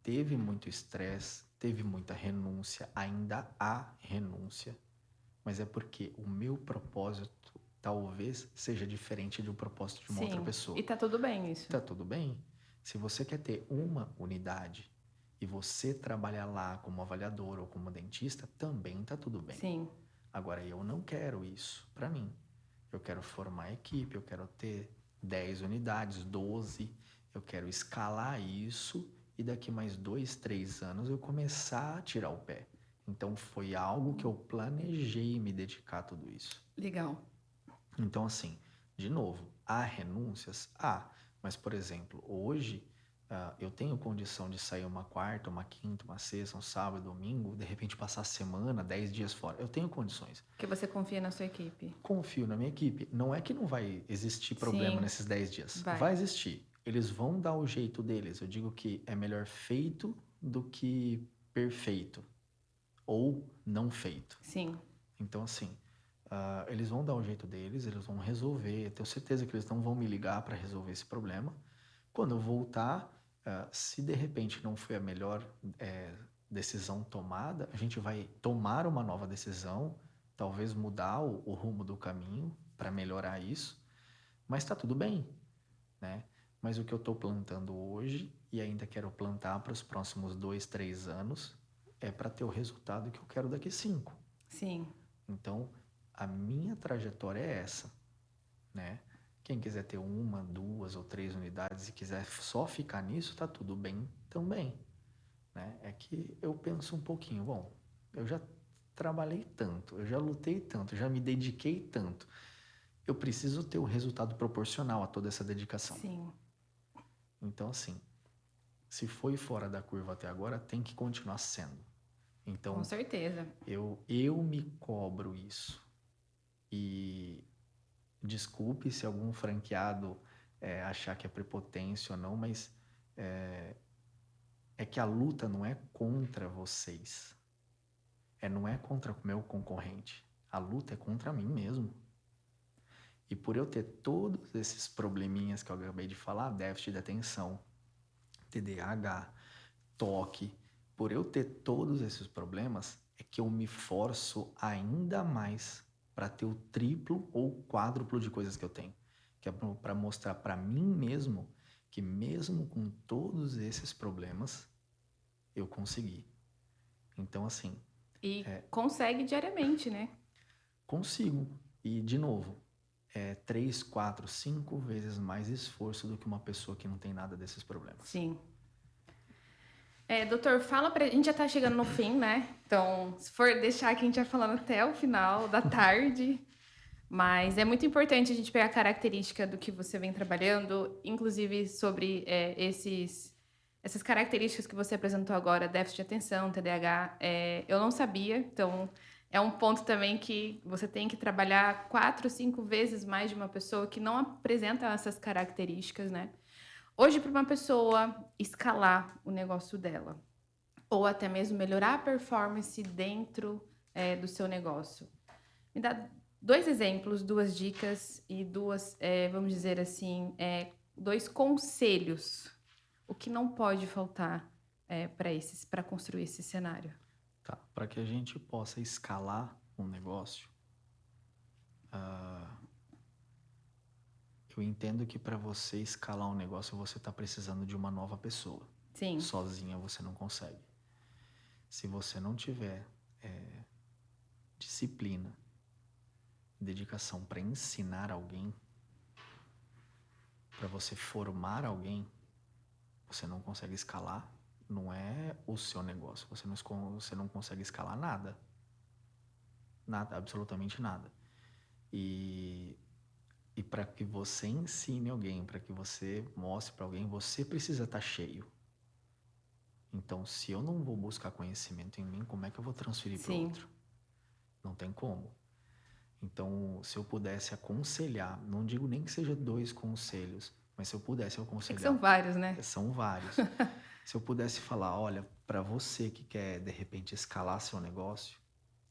teve muito estresse, teve muita renúncia, ainda há renúncia, mas é porque o meu propósito talvez seja diferente do propósito de uma outra
sim. E
pessoa.
tá tudo bem isso.
Tá tudo bem? Se você quer ter uma unidade e você trabalhar lá como avaliador ou como dentista, também tá tudo bem.
Sim,
Agora, eu não quero isso para mim. Eu quero formar equipe, eu quero ter 10 unidades, 12, eu quero escalar isso e daqui mais 2, 3 anos eu começar a tirar o pé. Então, foi algo que eu planejei me dedicar a tudo isso.
legal.
Então, assim, de novo, há renúncias? Há. Mas, por exemplo, hoje eu tenho condição de sair uma quarta, uma quinta, uma sexta, um sábado, domingo, de repente passar a semana, 10 dias fora. Eu tenho condições.
Porque você confia na sua equipe.
Confio na minha equipe. Não é que não vai existir problema
Sim,
nesses 10 dias.
vai.
Vai existir. Eles vão dar o jeito deles. Eu digo que é melhor feito do que perfeito. Ou não feito.
Sim,
Então, assim, eles vão dar o jeito deles, eles vão resolver. Eu tenho certeza que eles não vão me ligar para resolver esse problema. Quando eu voltar, se de repente não foi a melhor decisão tomada, a gente vai tomar uma nova decisão, talvez mudar o rumo do caminho para melhorar isso. Mas está tudo bem, né? Mas o que eu estou plantando hoje e ainda quero plantar para os próximos 2, 3 anos é para ter o resultado que eu quero daqui 5.
sim,
Então, a minha trajetória é essa, né? Quem quiser ter uma, 2 ou 3 unidades e quiser só ficar nisso, tá tudo bem também, né? É que eu penso um pouquinho, bom, eu já trabalhei tanto, eu já lutei tanto, eu já me dediquei tanto. Eu preciso ter o resultado proporcional a toda essa dedicação.
sim.
Então, assim, se foi fora da curva até agora, tem que continuar sendo.
Com
Então,
certeza.
eu me cobro isso. E desculpe se algum franqueado achar que é prepotência ou não, mas é que a luta não é contra vocês. Não é contra o meu concorrente. A luta é contra mim mesmo. E por eu ter todos esses probleminhas que eu acabei de falar, déficit de atenção, TDAH, toque, por eu ter todos esses problemas, é que eu me forço ainda mais para ter o triplo ou quádruplo de coisas que eu tenho. Que é para mostrar para mim mesmo que mesmo com todos esses problemas, eu consegui. Então, assim,
E consegue diariamente, né?
consigo. E, de novo, 3, 4, 5 vezes mais esforço do que uma pessoa que não tem nada desses problemas.
Sim. Doutor, fala pra... A gente já tá chegando no fim, né? Então, se for deixar aqui, a gente vai falando até o final da tarde. Mas é muito importante a gente pegar a característica do que você vem trabalhando, inclusive sobre essas características que você apresentou agora, déficit de atenção, TDAH. Eu não sabia, então é um ponto também que você tem que trabalhar 4, 5 vezes mais de uma pessoa que não apresenta essas características, né? Hoje, para uma pessoa escalar o negócio dela, ou até mesmo melhorar a performance dentro do seu negócio, me dá 2 exemplos, 2 dicas e 2, vamos dizer assim, 2 conselhos. O que não pode faltar para construir esse cenário?
Tá, para que a gente possa escalar um negócio, eu entendo que para você escalar um negócio, você está precisando de uma nova pessoa.
Sim,
Sozinha você não consegue. Se você não tiver disciplina, dedicação para ensinar alguém, para você formar alguém, você não consegue escalar. Não é o seu negócio. Você não consegue escalar nada. Nada, absolutamente nada. E para que você ensine alguém, para que você mostre para alguém, você precisa estar cheio. Então, se eu não vou buscar conhecimento em mim, como é que eu vou transferir para o
sim,
outro? Não tem como. Então, se eu pudesse aconselhar, não digo nem que seja 2 conselhos, mas se eu pudesse
é que são
aconselhar,
vários, né?
são vários. Se eu pudesse falar, olha, para você que quer de repente escalar seu negócio,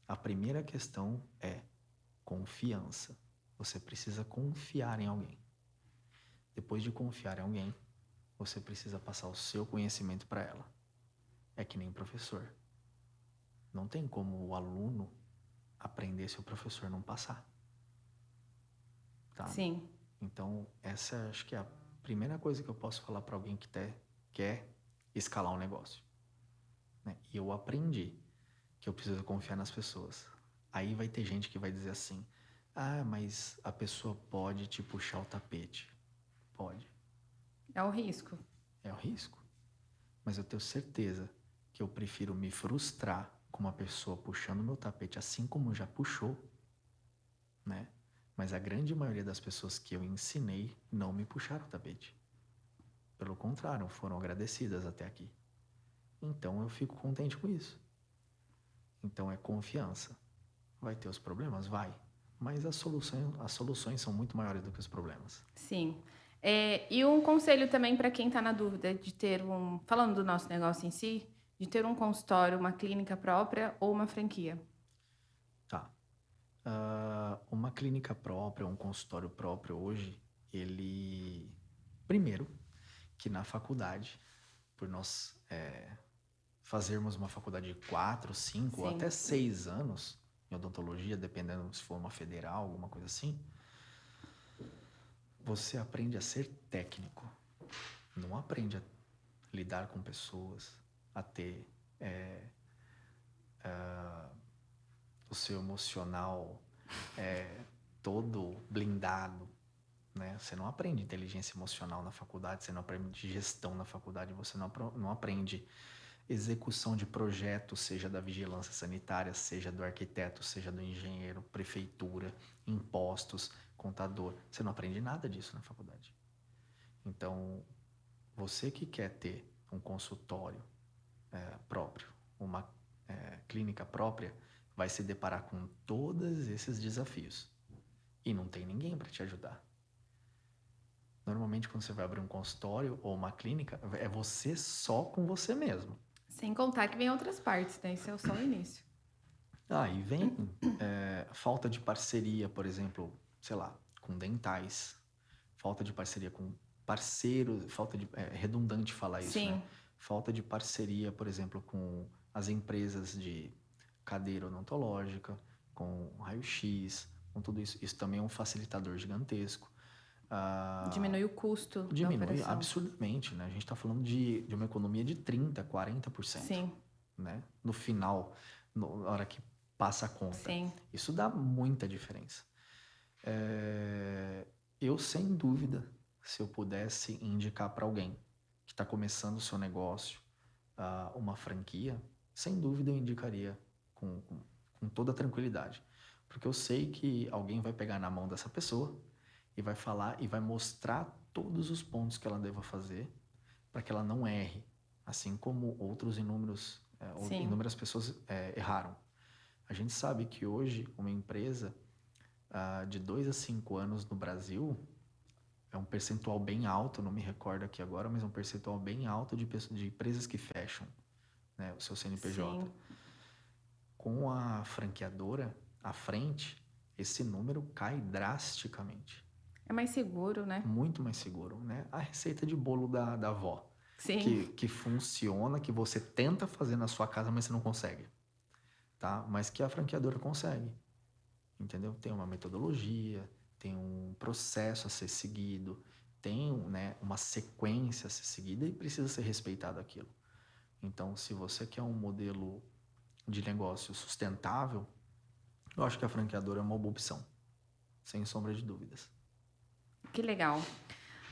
a primeira questão é confiança. Você precisa confiar em alguém. Depois de confiar em alguém, você precisa passar o seu conhecimento para ela. É que nem professor. Não tem como o aluno aprender se o professor não passar. Tá?
Sim,
Então, essa acho que é a primeira coisa que eu posso falar para alguém que quer escalar um negócio. Né? E eu aprendi que eu preciso confiar nas pessoas. Aí vai ter gente que vai dizer assim: ah, mas a pessoa pode te puxar o tapete. Pode.
é o risco.
É o risco. Mas eu tenho certeza que eu prefiro me frustrar com uma pessoa puxando meu tapete assim como já puxou, né? Mas a grande maioria das pessoas que eu ensinei não me puxaram o tapete. Pelo contrário, foram agradecidas até aqui. Então eu fico contente com isso. Então é confiança. Vai ter os problemas? Vai. Mas as soluções são muito maiores do que os problemas.
Sim. E um conselho também para quem está na dúvida de ter falando do nosso negócio em si, de ter um consultório, uma clínica própria ou uma franquia.
Tá. Uma clínica própria, um consultório próprio hoje, ele... Primeiro, que na faculdade, por nós fazermos uma faculdade de 4, 5 ou
Sim,
até 6 anos em odontologia, dependendo se for uma federal, alguma coisa assim, você aprende a ser técnico. Não aprende a lidar com pessoas, a ter o seu emocional todo blindado, né? Você não aprende inteligência emocional na faculdade, você não aprende gestão na faculdade, você não aprende execução de projetos, seja da vigilância sanitária, seja do arquiteto, seja do engenheiro, prefeitura, impostos, contador. Você não aprende nada disso na faculdade. Então, você que quer ter um consultório próprio, uma clínica própria, vai se deparar com todos esses desafios. E não tem ninguém para te ajudar. Normalmente, quando você vai abrir um consultório ou uma clínica, é você só com você mesmo.
sem contar que vem outras partes, né? Esse é só o início.
E vem falta de parceria, por exemplo, sei lá, com dentais, falta de parceria com parceiros, é redundante falar isso, né?
Sim,
Falta de parceria, por exemplo, com as empresas de cadeira odontológica, com raio-x, com tudo isso. Isso também é um facilitador gigantesco.
Diminui o custo da
Diminui
operação.
absurdamente, né? A gente está falando de uma economia de 30%, 40%,
Sim,
né? No final, na hora que passa a conta.
sim.
Isso dá muita diferença. Eu, sem dúvida, se eu pudesse indicar para alguém que está começando o seu negócio, uma franquia, sem dúvida eu indicaria com toda tranquilidade. Porque eu sei que alguém vai pegar na mão dessa pessoa e vai falar e vai mostrar todos os pontos que ela deva fazer para que ela não erre, assim como
Sim.
inúmeras pessoas erraram. A gente sabe que hoje uma empresa de 2 a 5 anos no Brasil é um percentual bem alto, não me recordo aqui agora, mas é um percentual bem alto de empresas que fecham, né, o seu CNPJ.
Sim.
Com a franqueadora à frente, esse número cai drasticamente.
É mais seguro, né?
Muito mais seguro, né? A receita de bolo da avó,
Sim.
que funciona, que você tenta fazer na sua casa, mas você não consegue, tá? Mas que a franqueadora consegue, entendeu? Tem uma metodologia, tem um processo a ser seguido, tem, né, uma sequência a ser seguida e precisa ser respeitado aquilo. Então, se você quer um modelo de negócio sustentável, eu acho que a franqueadora é uma boa opção, sem sombra de dúvidas.
Que legal.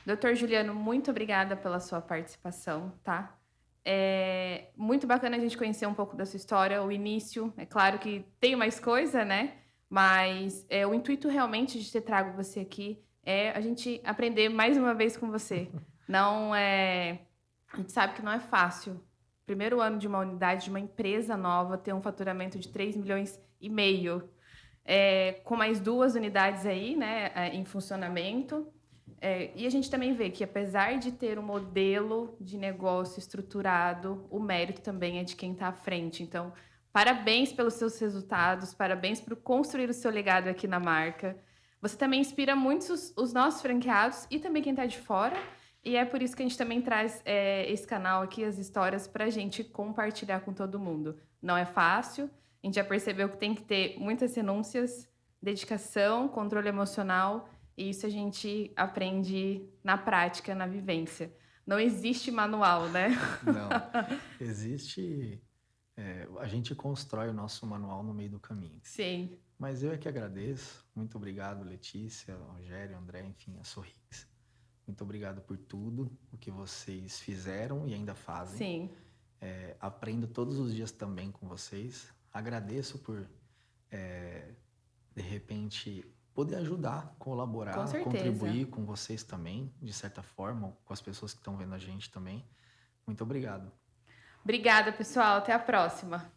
Doutor Juliano, muito obrigada pela sua participação, tá? É muito bacana a gente conhecer um pouco da sua história, o início. É claro que tem mais coisa, né? Mas o intuito realmente de ter trago você aqui é a gente aprender mais uma vez com você. Não é... A gente sabe que não é fácil. Primeiro ano de uma unidade, de uma empresa nova, ter um faturamento de 3,5 milhões. Com mais 2 unidades aí, né, em funcionamento. E a gente também vê que, apesar de ter um modelo de negócio estruturado, o mérito também é de quem está à frente. Então, parabéns pelos seus resultados, parabéns por construir o seu legado aqui na marca. Você também inspira muitos os nossos franqueados e também quem está de fora. E é por isso que a gente também traz esse canal aqui, as histórias, para a gente compartilhar com todo mundo. Não é fácil, a gente já percebeu que tem que ter muitas renúncias, dedicação, controle emocional. E isso a gente aprende na prática, na vivência. Não existe manual, né?
Não, existe. A gente constrói o nosso manual no meio do caminho.
Sim.
Mas eu é que agradeço. Muito obrigado, Letícia, Rogério, André, enfim, a Sorrix. Muito obrigado por tudo o que vocês fizeram e ainda fazem.
Sim.
Aprendo todos os dias também com vocês. Agradeço por, de repente, poder ajudar,
Com
colaborar,
certeza.
contribuir com vocês também, de certa forma, com as pessoas que estão vendo a gente também. Muito obrigado.
Obrigada, pessoal. Até a próxima.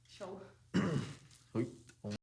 Show.